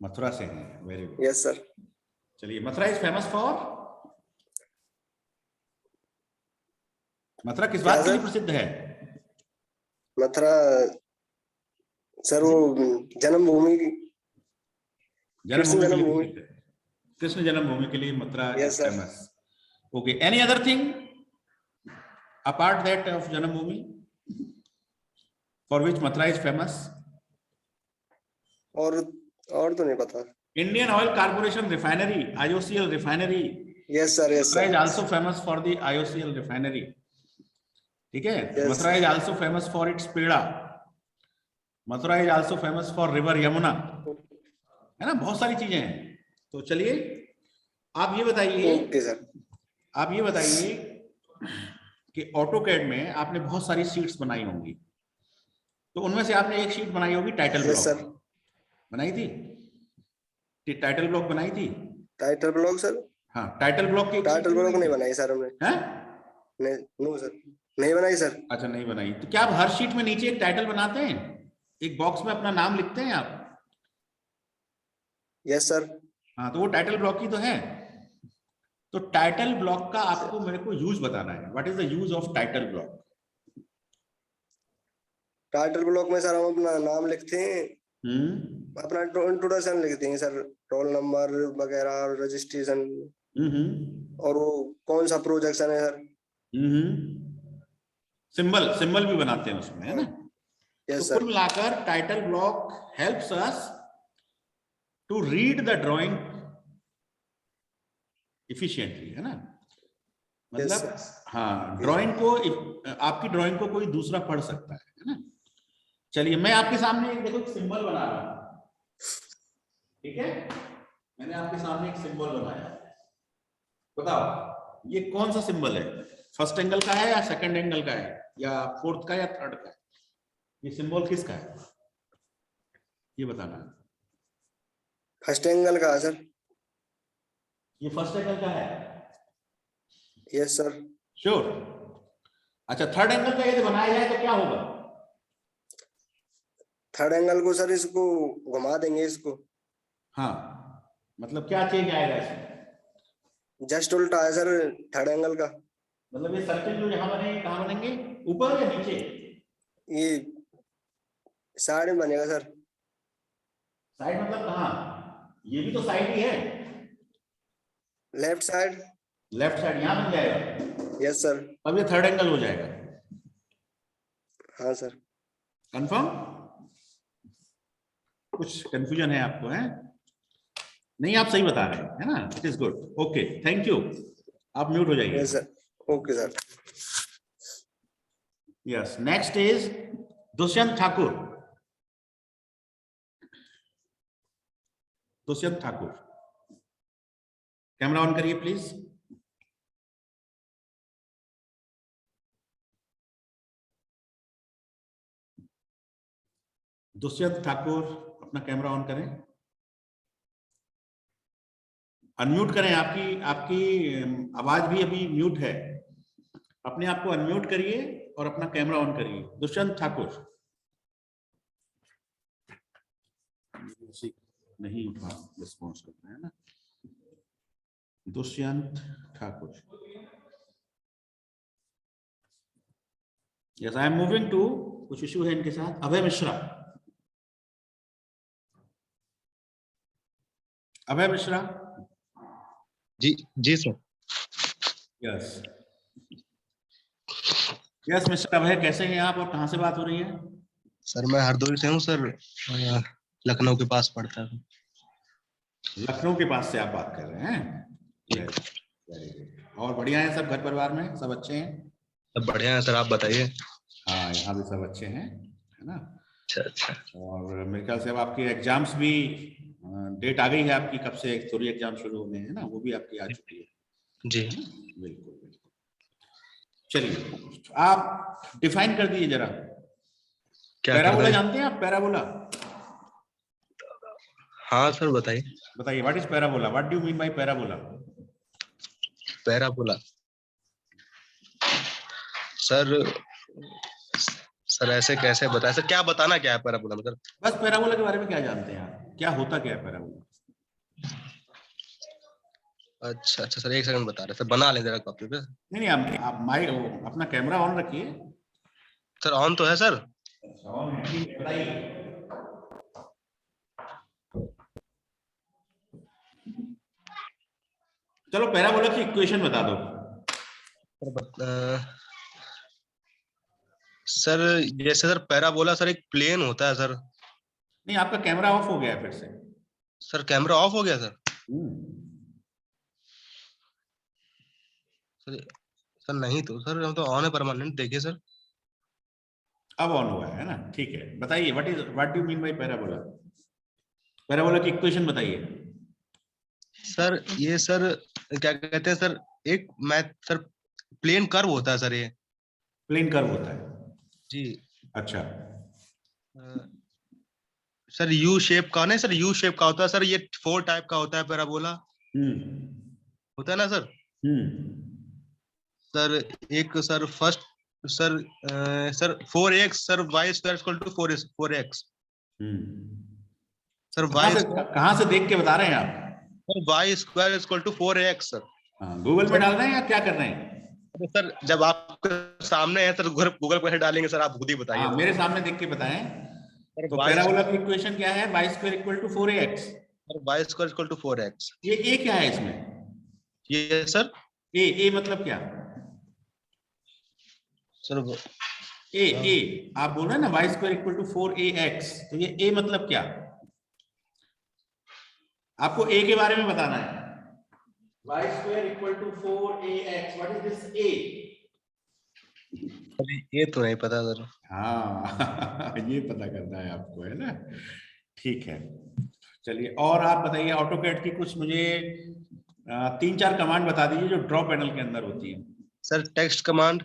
मथुरा से हैं, वेरी गुड। Yes sir. चलिए, Mathura is famous for, Mathura किस बात के लिए प्रसिद्ध है? मथुरा सर वो जन्मभूमि, कृष्ण जन्मभूमि के लिए Mathura Yes, is sir. famous. Okay, any other thing apart that of Janambhoomi for which Mathura is famous? और तो नहीं पता। Indian Oil Corporation refinery, IOCL refinery Yes, sir. Yes, Mathura is sir. also famous for the IOCL refinery. ठीक है? Yes. Mathura is also famous for its peda. Mathura is also famous for river Yamuna. है ना? बहुत सारी चीजें हैं. तो चलिए, आप ये बताइए. Okay, sir. आप ये बताइए कि ऑटोकैड में आपने बहुत सारी शीट्स बनाई होंगी. तो उनमें से आपने एक शीट बनाई होगी टाइटल Yes, sir. ब्लॉक. बनाई थी? टाइटल ब्लॉक बनाई थी? Title block sir? हाँ, टाइटल ब्लॉक की टाइटल ब्लॉक नहीं बनाई सर हमने. हैं? नहीं, नो सर, नहीं बनाई सर. अच्छा, नहीं बनाई. तो क्या आप हर शीट में नीचे एक टाइटल बनाते हैं? एक बॉक्स में अपना नाम लिखते हैं आप? Yes sir. हाँ, तो वो टाइटल ब्लॉक की तो है. तो टाइटल ब्लॉक का आपको मेरे को यूज बताना है. What is the use of title block? Title block में सर हम अपना नाम लिखते हैं, अपना इंट्रोडक्शन लिखते हैं सर, रोल नंबर वगैरह, रजिस्ट्रेशन, और वो कौन सा प्रोजेक्शन है सर. सिंबल भी बनाते हैं उसमें, है ना? यस तो सर. कुल मिलाकर title block helps us to read the drawing efficiently, है ना? मतलब हाँ, ड्राइंग को, आपकी ड्राइंग को कोई दूसरा पढ़ सकता है ना? चलिए, मैं आपके सामने एक देखो एक सिंबल बना रहा हूं. ठीक है, मैंने आपके सामने एक सिंबल बनाया. बताओ ये कौन सा सिंबल है? फर्स्ट एंगल का है या सेकंड एंगल का है या फोर्थ का या थर्ड का है? ये सिंबल किसका है ये बताना. फर्स्ट एंगल का है सर. ये फर्स्ट एंगल का है? Yes sir. श्योर? अच्छा, थर्ड एंगल का यदि बनाया जाए तो क्या होगा? थर्ड एंगल को सर इसको घुमा देंगे इसको. हाँ, मतलब क्या चेंज आएगा इसमें? जस्ट उल्टा है सर थर्ड एंगल का. मतलब ये सर्किल जो यहाँ बने, कहाँ बनेंगे? ऊपर या नीचे? ये साइड में बनेगा सर. साइड मतलब कहाँ? ये भी तो साइड ही है. Left side. लेफ्ट साइड यहाँ बन जाएगा. Yes sir. अब ये थर्ड एंगल हो जाएगा. हाँ सर. कंफर्म? कुछ कंफ्यूजन है आपको? है नहीं, आप सही बता रहे हैं, है ना? It is good. Okay, thank you. आप म्यूट हो जाइए. Yes sir. Okay sir. Yes, next is Dushyant Thakur. Dushyant Thakur, camera on करिए प्लीज. दुष्यंत ठाकुर, अपना कैमरा ऑन करें, अनम्यूट करें. आपकी आवाज भी अभी म्यूट है. अपने आप को अनम्यूट करिए और अपना कैमरा ऑन करिए. दुष्यंत ठाकुर नहीं उठा, रिस्पॉन्स करना है ना. Dushyant Thakur. Yes, I am moving to, कुछ इश्यू है इनके साथ. अभय मिश्रा. अभय मिश्रा. जी sir. Yes yes mister Abhay, कैसे हैं आप और कहां से बात हो रही है? सर मैं हरदोई से हूँ सर, लखनऊ के पास पड़ता है. लखनऊ के पास से आप बात कर रहे हैं? और बढ़िया है सब? घर परिवार में सब अच्छे हैं? सब बढ़िया है सर, आप बताइए. हाँ, यहाँ भी सब अच्छे हैं, है ना? अच्छा. और मेरे ख्याल से अब आपके एग्जाम्स भी, डेट आ गई है आपकी, कब से थोड़ी एग्जाम शुरू होने हैं ना, वो भी आपकी आ चुकी है. जी बिल्कुल बिल्कुल. चलिए, आप डिफाइन कर दीजिए जरा. पैराबोला जानते हैं आप? पैराबोला? हाँ सर, बताइए. बताइए, what is parabola? What do you mean bye parabola? Parabola sir ऐसे कैसे बताए सर? क्या बताना क्या है पैराबोला मतलब? बस पैराबोला के बारे में क्या जानते हैं आप? क्या होता क्या है पैराबोला? अच्छा सर, एक सेकंड बता रहे सर, बना ले जरा कॉपी पे. नहीं, आप माइक, अपना कैमरा ऑन रखिए. सर ऑन तो है सर. ऑन है, ठीक है, बताइए. चलो, पैराबोला की इक्वेशन बता दो. सर जैसे सर पैराबोला सर एक प्लेन होता है सर. नहीं, आपका कैमरा ऑफ हो गया है फिर से. सर कैमरा ऑफ हो गया सर. सर नहीं तो सर, हम तो ऑन है परमानेंट, देखिए सर। अब ऑन हुआ है ना, ठीक है। बताइए what do mean bye parabola? Parabola की इक्वेशन बताइए। सर ये सर क्या कहते हैं सर, एक मैथ सर प्लेन कर्व होता है सर, ये प्लेन कर्व होता है जी। अच्छा। सर यू शेप का नहीं सर, यू शेप का होता है सर, ये 4 टाइप का होता है पैराबोला, होता है ना सर। सर एक sir first sir sir 4x sir y square equal to 4x sir कहाँ से देख के बता रहे हैं आप? Sir y square equal to 4x sir. Google में डाल रहे हैं या क्या कर रहे हैं? सर जब आपके सामने है सर, गूगल पर डालेंगे सर, आप खुद ही बताइए। मेरे सामने देख के बताएं। तो पैराबोला की इक्वेशन क्या है? y square equal to 4ax। y square equal to 4x। ये a क्या है इसमें? ये सर a मतलब क्या सर? a आप बोल रहे हैं ना y square equal to 4ax, तो ये a मतलब क्या? आपको a के बारे में बताना है। y square equal to 4ax, what is this a? ये तो नहीं पता सर। हाँ ये पता करना है आपको, है ना, ठीक है। चलिए और आप बताइए, ऑटोकैड की कुछ मुझे 3-4 कमांड बता दीजिए जो ड्रॉ पैनल के अंदर होती है। Sir text command,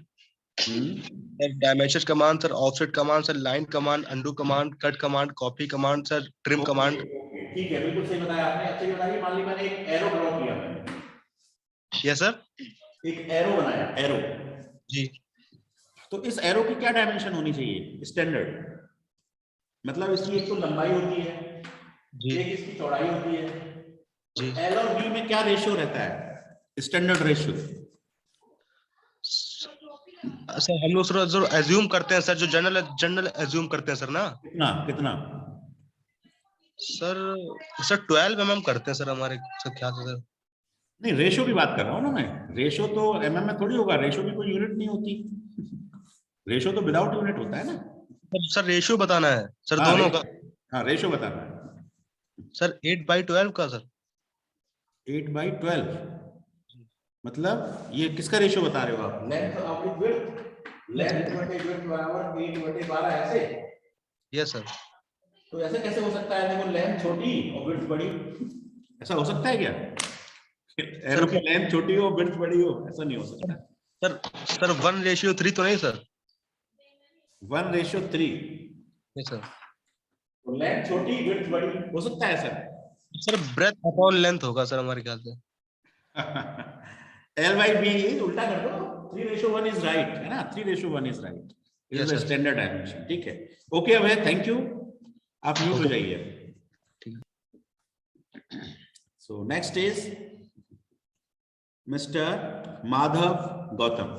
sir dimension command, sir offset command, sir line command, undo command, cut command, copy command, sir trim command. ठीक है, बिल्कुल सही बताया आपने। अच्छे बताइए, मान लीजिए मैंने एक एरो ड्रॉ किया मैंने। Yes sir. एक एरो बनाया, एरो जी। तो इस एरो की क्या डायमेंशन होनी चाहिए स्टैंडर्ड? मतलब इसकी एक तो लंबाई होती है जी, एक इसकी चौड़ाई होती है जी। एल और बी में क्या रेशियो रहता है, स्टैंडर्ड रेशियो? सर हम लोग सर जो एज्यूम करते हैं सर, जो जनरल एज्यूम करते हैं सर ना। कितना सर 12 mm करते हैं सर हमारे सर ख्याल से सर। नहीं, रेशियो की बात कर रहा हूँ ना मैं। रेशियो तो mm में थोड़ी होगा, रेशियो की कोई यूनिट नहीं होती। रेशियो तो विदाउट यूनिट होता है ना सर। रेशियो बताना है सर दोनों का। हाँ रेशियो बताना है सर 8/12 का सर। 8/12 मतलब ये किसका रेशियो बता रहे हो आप? लेंथ अपॉन विड्थ, लेंथ बटे विड्थ बराबर 8/12 ऐसे? Yes sir. तो ऐसे कैसे हो सकता है? देखो लेंथ छोटी और विड्थ बड़ी, ऐसा हो सकता है क्या? एरो की लेंथ छोटी हो विड्थ बड़ी हो, ऐसा नहीं हो सकता सर 1:3 तो नहीं सर? 1:3 यस सर। तो लेंथ छोटी विड्थ बड़ी हो सकता है sir? Sir breadth upon length होगा सर हमारे ख्याल से। L/B उल्टा कर दो, 3:1 इज राइट, है ना? 3:1 is right, is the standard dimension. ठीक है, ओके अब है, थैंक यू। आप म्यूट हो जाइए। So next is mister Madhav Gautam.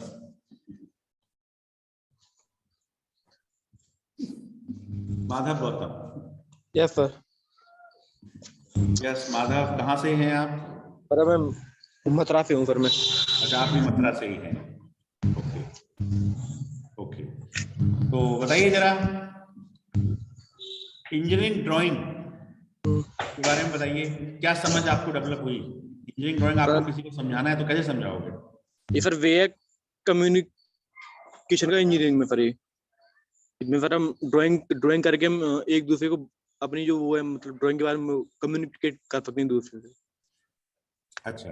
Madhav Gautam. Yes sir. Yes Madhav, कहाँ से हैं आप? सर मैं मथुरा से हूँ सर मैं। अच्छा, आप भी मथुरा से ही हैं। ओके ओके, तो बताइए जरा इंजीनियरिंग ड्राइंग के बारे में बताइए, क्या समझ आपको डेवलप हुई? इंजीनियरिंग ड्राइंग आपको किसी को समझाना है तो कैसे समझाओगे? ये सर वे है कम्युनिकेशन का इंजीनियरिंग में सर। ये इसमें सर हम ड्राइंग करके हम एक दूसरे को अपनी जो वो है मतलब ड्राइंग के बारे में कम्युनिकेट कर सकते हैं दूसरे से। अच्छा,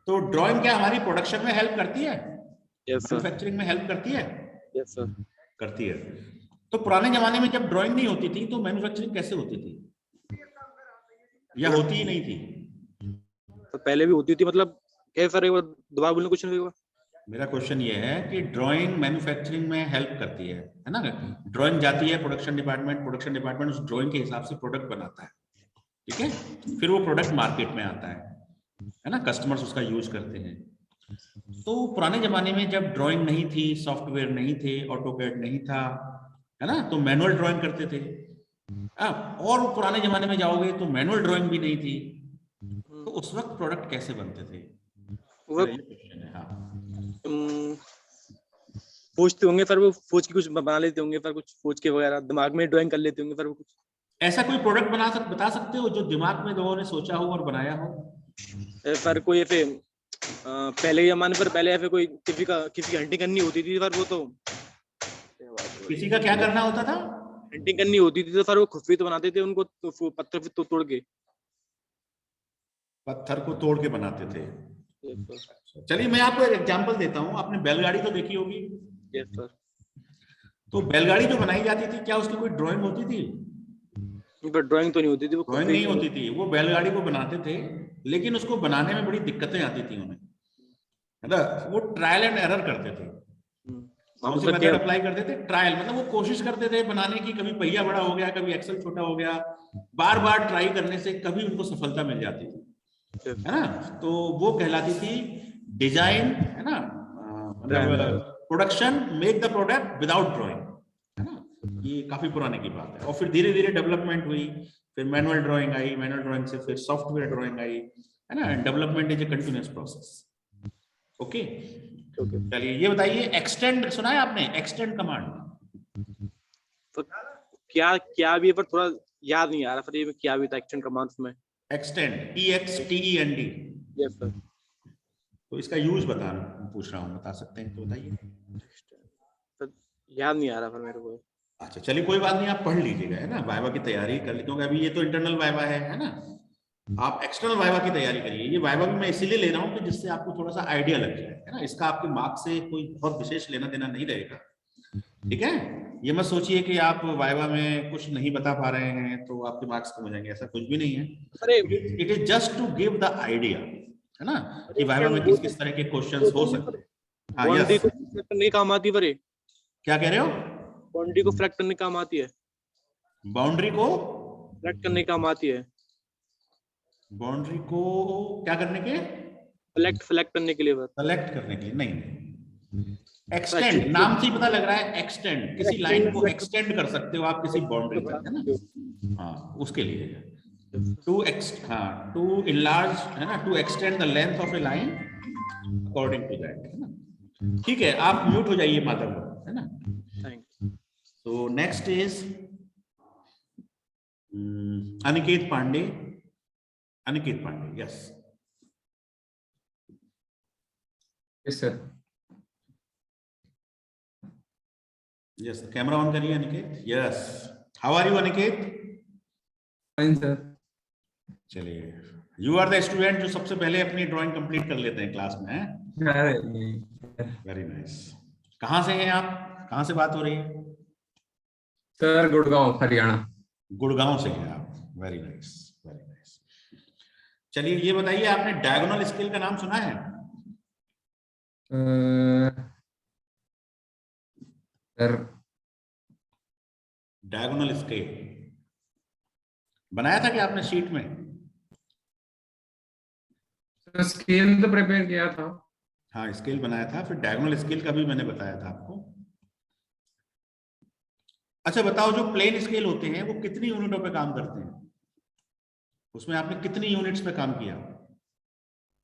तो ड्राइंग क्या हमारी प्रोडक्शन में हेल्प करती है? Yes sir. मैन्युफैक्चरिंग में हेल्प करती है? Yes sir. करती है। तो पुराने जमाने में जब ड्राइंग नहीं होती थी तो मैन्युफैक्चरिंग कैसे होती थी, या होती ही नहीं थी? तो पहले भी होती थी, मतलब क्या सर एक बार दोबारा बोलने क्वेश्चन होगा? मेरा क्वेश्चन ये है कि ड्राइंग मैन्युफैक्चरिंग में हेल्प करती है ना? ड्राइंग जाती है प्रोडक्शन डिपार्टमेंट उस ड्राइंग के हिसाब से प्रोडक्ट बनाता है, ठीक है? फिर वो प्रोडक्ट मार्केट में आता है ना? कस्टमर्स उसका यूज करते हैं। तो पुराने जमाने में जब ड्राइंग नहीं थी, सॉफ्टवेयर नहीं थे, ऑटोकैड नहीं था, है ना, तो मैनुअल ड्राइंग करते थे। और पुराने जमाने में जाओगे तो मैनुअल ड्राइंग भी नहीं थी, तो उस वक्त प्रोडक्ट कैसे बनते थे? फौज होंगे पर वो फौज की कुछ बना लेते होंगे, पर कुछ फौज के वगैरह दिमाग में ड्राइंग कर लेते होंगे, पर वो कुछ ऐसा कोई प्रोडक्ट बता सकते हो जो दिमाग में लोगों ने सोचा हो और बनाया हो? पर कोई ऐसे पहले के जमाने पर पहले ऐसे कोई किसी की हंटिंग करनी होती थी पर वो तो किसी का क्या करना होता था? हंटिंग करनी होती थी तो सर वो खुफी तो बनाते थे उनको तो पत्थर तो तोड़ के पत्थर को तोड़ के बनाते थे। चलिए मैं आपको एक एग्जांपल देता हूँ। आपने बैलगाड़ी तो देखी होगी। Yes sir. तो बैलगाड़ी जो बनाई जाती थी, क्या उसकी कोई ड्राइंग होती थी? पर ड्राइंग तो नहीं होती थी, वो ड्राइंग नहीं होती थी। वो बैलगाड़ी को बनाते थे, लेकिन उसको बनाने में बड़ी दिक्कतें आती थी उन्हें, है ना। वो ट्रायल एंड एरर करते थे। कौन सी मेथड अप्लाई करते थे? ट्रायल, मतलब वो कोशिश करते थे बनाने की। कभी पहिया बड़ा हो गया, कभी एक्सल छोटा हो गया, बार बार ट्राई करने से कभी उनको सफलता मिल जाती थी, है ना। तो वो कहलाती थी डिजाइन, है ना, मतलब production, make the product without drawing, है ना। ये काफी पुराने की बात है। और फिर धीरे धीरे डेवलपमेंट हुई, फिर मैनुअल ड्राइंग आई, मैनुअल ड्राइंग से फिर सॉफ्टवेयर ड्राइंग आई, है ना। Development is a continuous process. Okay, चलिए ये बताइए, एक्सटेंड सुना है आपने? एक्सटेंड कमांड तो क्या भी है, पर थोड़ा याद नहीं आ रहा सर ये क्या भी था एक्सटेंड कमांड में। Extend, EXTEND। Yes sir. तो इसका यूज पूछ रहा हूँ, बता सकते हैं तो बताइए। सर याद नहीं आ रहा पर मेरे को। अच्छा चलिए कोई बात नहीं, आप पढ़ लीजिएगा, है ना। वाइवा की तैयारी कर ली, क्योंकि अभी ये तो इंटरनल वाइवा है ना। आप एक्सटर्नल वाइवा की तैयारी करिए। ये वाइवा भी मैं इसीलिए ले रहा हूँ कि जिससे आपको थोड़ा सा आइडिया लग जाए, है ना। इसका आपके मार्क्स से कोई बहुत विशेष लेना देना नहीं रहेगा, ठीक है। ये मत सोचिए कि आप वाइवा में कुछ नहीं बता पा रहे हैं तो आपके मार्क्स कम हो जाएंगे, ऐसा कुछ भी नहीं है। It is just to give the idea, है ना, कि वाइवा में किस किस तरह के क्वेश्चंस हो सकते हैं। हाँ यस, करने काम आती है। क्या कह रहे हो? बाउंड्री को फ्लैट करने काम आती है। बाउंड्री को फ्लैट करने काम आती है। बाउंड्री को क्या करने के? सेलेक्ट करने के लिए। सेलेक्ट करने के लिए नहीं। एक्सटेंड, नाम से ही पता लग रहा है। एक्सटेंड, किसी लाइन को एक्सटेंड कर सकते हो आप किसी बाउंड्री तक, है ना। हाँ उसके लिए टू इनलार्ज, है ना, to extend the length of a line according to that, है ना। ठीक है, आप म्यूट हो जाइए माधव, है ना। So next is Aniket Pandey. Aniket Pandey, yes. Yes sir. Yes, camera on करिए Aniket. Yes. How are you Aniket? Fine sir. चलिए, you are the student जो सबसे पहले अपनी ड्राइंग कंप्लीट कर लेते हैं क्लास में, हैं? Very nice. कहाँ से हैं आप? कहाँ से बात हो रही है? सर गुड़गांव, हरियाणा। गुड़गांव से हैं आप? Very nice, very nice. चलिए ये बताइए, आपने डायगोनल स्केल का नाम सुना है? सर डायगोनल स्केल बनाया था क्या आपने शीट में? सर स्केल तो प्रिपेयर किया था। हाँ स्केल बनाया था, फिर डायगोनल स्केल का भी मैंने बताया था आपको। अच्छा बताओ, जो प्लेन स्केल होते हैं वो कितनी यूनिटों पे काम करते हैं? उसमें आपने कितनी यूनिट्स पे काम किया?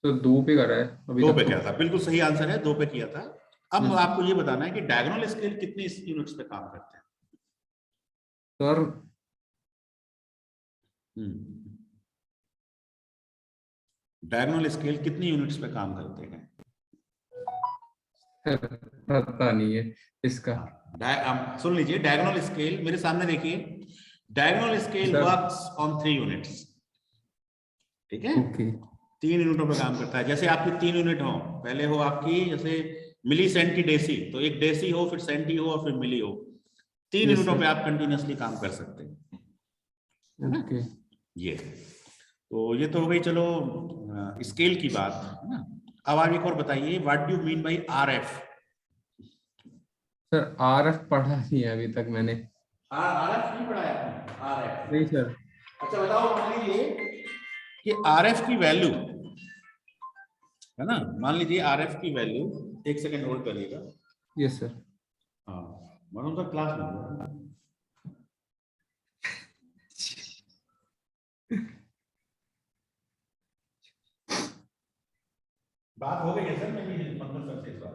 तो 2 पे करा है अभी। 2 पे किया था, बिल्कुल सही आंसर है, 2 पे किया था। अब आपको ये बताना है कि डायगोनल स्केल कितनी यूनिट्स पे काम करते हैं? सर डायगोनल स्केल कितनी यूनिट्स पे काम करते हैं? पता नहीं है इसका। सुन लीजिए, डायगोनल स्केल मेरे सामने देखिए। Diagonal scale works on 3 units, ठीक है। 3 यूनिटों पे काम करता है। जैसे आपकी 3 यूनिट हो, पहले हो आपकी जैसे मिली सेंटी डेसी, तो एक डेसी हो, फिर सेंटी हो और फिर मिली हो। 3 यूनिटों पे आप कंटिन्यूअसली काम कर सकते हैं, है ना। ये तो ये तो हो गई चलो स्केल की बात, है ना। अब आप एक और बताइए, what do mean bye RF? Sir RF पढ़ा नहीं है अभी तक मैंने। RF नहीं पढ़ा है आपने? RF नहीं सर। अच्छा बताओ, मान लीजिए कि RF की वैल्यू, है ना, मान लीजिए RF की वैल्यू, एक सेकंड होल्ड करिएगा। Yes sir. हाँ मनोज सर क्लास में बात हो गई है सर, मेरी मंगल सर से इस बार।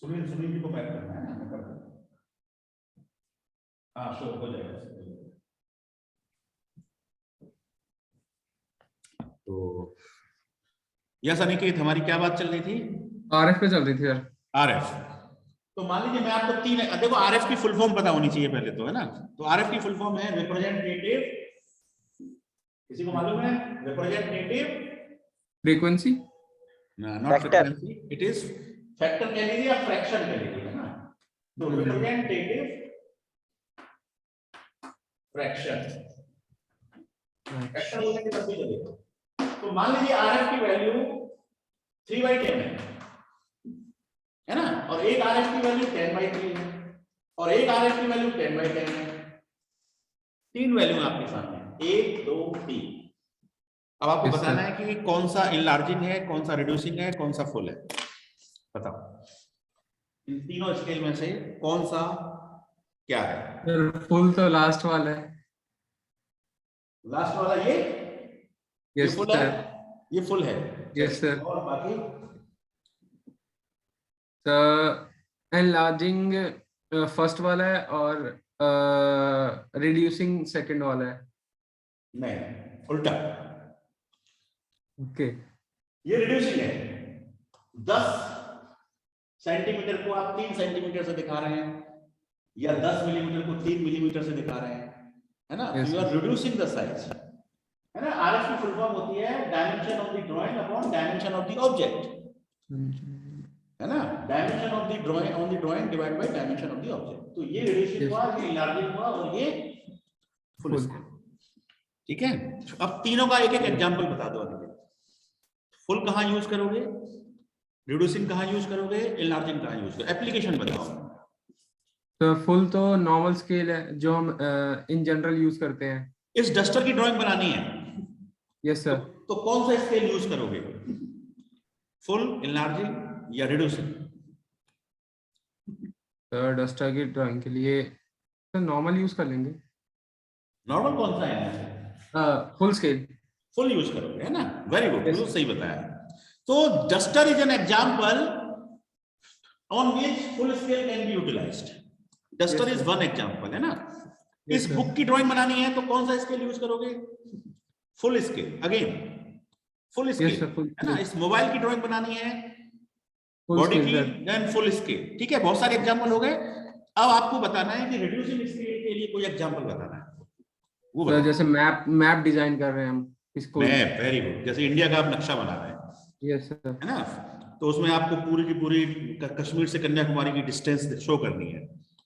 सुनील जी को मैप करना है ना, मैं कर दूं। हाँ शो हो जाएगा। तो यस अनिकेत, हमारी क्या बात चल रही थी? आरएफ पे चल रही थी सर। आरएफ। तो मान लीजिए मैं आपको तीन, देखो आरएफ की फुल फॉर्म पता होनी चाहिए पहले तो, है ना? तो आरएफ की फुल फॉर्म है रिप्रेजेंटेटिव, किसी को मालूम है? Representative frequency, not frequency, it is factor कह लीजिए या फ्रैक्शन कह लीजिए, है ना? तो रिप्रेजेंटेटिव फ्रैक्शन, फ्रैक्शन बोलेंगे तब भी चलेगा। तो मान लीजिए आरएफ की वैल्यू 3/10 है ना, और एक आरएफ की वैल्यू 10/3 है, और एक आरएफ की वैल्यू 10/10 है। तीन वैल्यू आपके सामने, 1 2 3। अब आपको बताना है कि कौन सा इनलार्जिंग है, कौन सा रिड्यूसिंग है, कौन सा फुल है। बताओ इन तीनों स्केल में से कौन सा क्या है? फुल तो लास्ट वाला है। लास्ट वाला ये यस फुल है, सर। ये फुल है। Yes sir. और बाकी एनलार्जिंग फर्स्ट वाला है और रिड्यूसिंग सेकंड वाला है। नहीं, उल्टा। ओके, ये रिड्यूसिंग है। 10 सेंटीमीटर को आप 3 सेंटीमीटर से दिखा रहे हैं, या 10 मिलीमीटर को 3 मिलीमीटर से दिखा रहे हैं, है ना? Yes, you are reducing the size, है ना? आरएफ की फुल फॉर्म होती है dimension of the drawing upon dimension of the object, है ना? Dimension of the drawing on the drawing divide by dimension of the object. तो ये रिड्यूसिंग हुआ, ये इनलार्जिंग हुआ, और ये फुल स्केल। ठीक है, अब तीनों का एक एक एग्जांपल बता दो। फुल कहाँ यूज करोगे, रिड्यूसिंग कहाँ यूज करोगे, इनलार्जिंग कहाँ यूज करोगे, एप्लीकेशन बताओ। तो फुल तो नॉर्मल स्केल है जो हम इन जनरल यूज करते हैं। इस डस्टर की ड्राइंग बनानी है। Yes sir. तो कौन सा स्केल यूज करोगे, फुल, इनलार्जिंग या रिड्यूसिंग? तो डस्टर की ड्राइंग के लिए तो नॉर्मल यूज कर लेंगे। नॉर्मल कौन सा है? Full scale. फुल यूज करोगे, है ना? वेरी गुड, बिल्कुल सही बताया। तो duster is an example on which full scale can be utilized. Duster is one example, है ना? इस बुक की ड्राइंग बनानी है तो कौन सा स्केल यूज करोगे, full scale. Again full scale, है ना? इस मोबाइल की ड्राइंग बनानी है, बॉडी की, देन फुल स्केल। ठीक है, बहुत सारे एग्जांपल हो गए। अब आपको बताना है कि रिड्यूसिंग स्केल के लिए कोई एग्जांपल बताना है। वो तो जैसे मैप डिजाइन कर रहे हैं हम इसको। Map, very good. जैसे इंडिया का आप नक्शा बना रहे हैं, यस सर, है ना? तो उसमें आपको पूरी की पूरी कश्मीर से कन्याकुमारी की डिस्टेंस शो करनी है,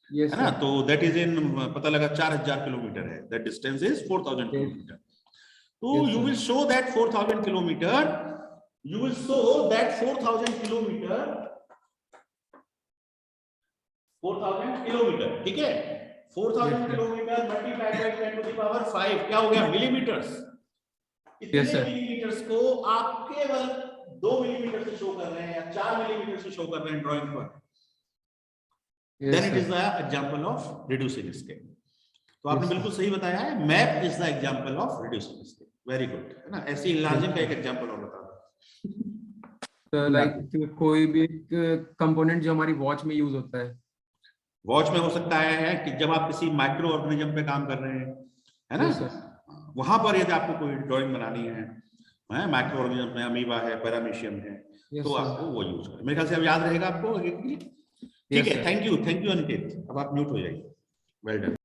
यस है ना? तो दैट इज इन, पता लगा 4000 किलोमीटर है, दैट डिस्टेंस इज 4000 किलोमीटर। तो you will show that 4000 kilometre, you will show that 4000 kilometer, 4000 kilometre, ठीक है? 4000 kilometre multiplied by 10 to the power 5 क्या हो गया, मिलीमीटर्स। इतने मिलीमीटर्स को आप केवल 2 मिलीमीटर से शो कर रहे हैं या 4 मिलीमीटर से शो कर रहे हैं ड्राइंग पर, then it is the example of reducing scale. तो आपने बिल्कुल सही बताया है, map is the example of reducing scale. Very good, है ना? ऐसे इनलार्जिंग का एक एग्जांपल और बता दो। तो लाइक कोई भी कंपोनेंट जो हमारी वॉच में यूज होता है, वॉच में हो सकता है कि जब आप किसी माइक्रो ऑर्गेनिज्म पे काम कर रहे हैं, है ना? वहां पर यदि आपको कोई ड्राइंग बनानी है, माइक्रो ऑर्गेनिज्म में अमीबा है, पैरामीशियम है, तो आपको वो यूज करें। मेरे ख्याल से अब याद रहेगा आपको। ठीक है, थैंक यू अनिकेत। अब आप म्यूट हो जाइए। Well done.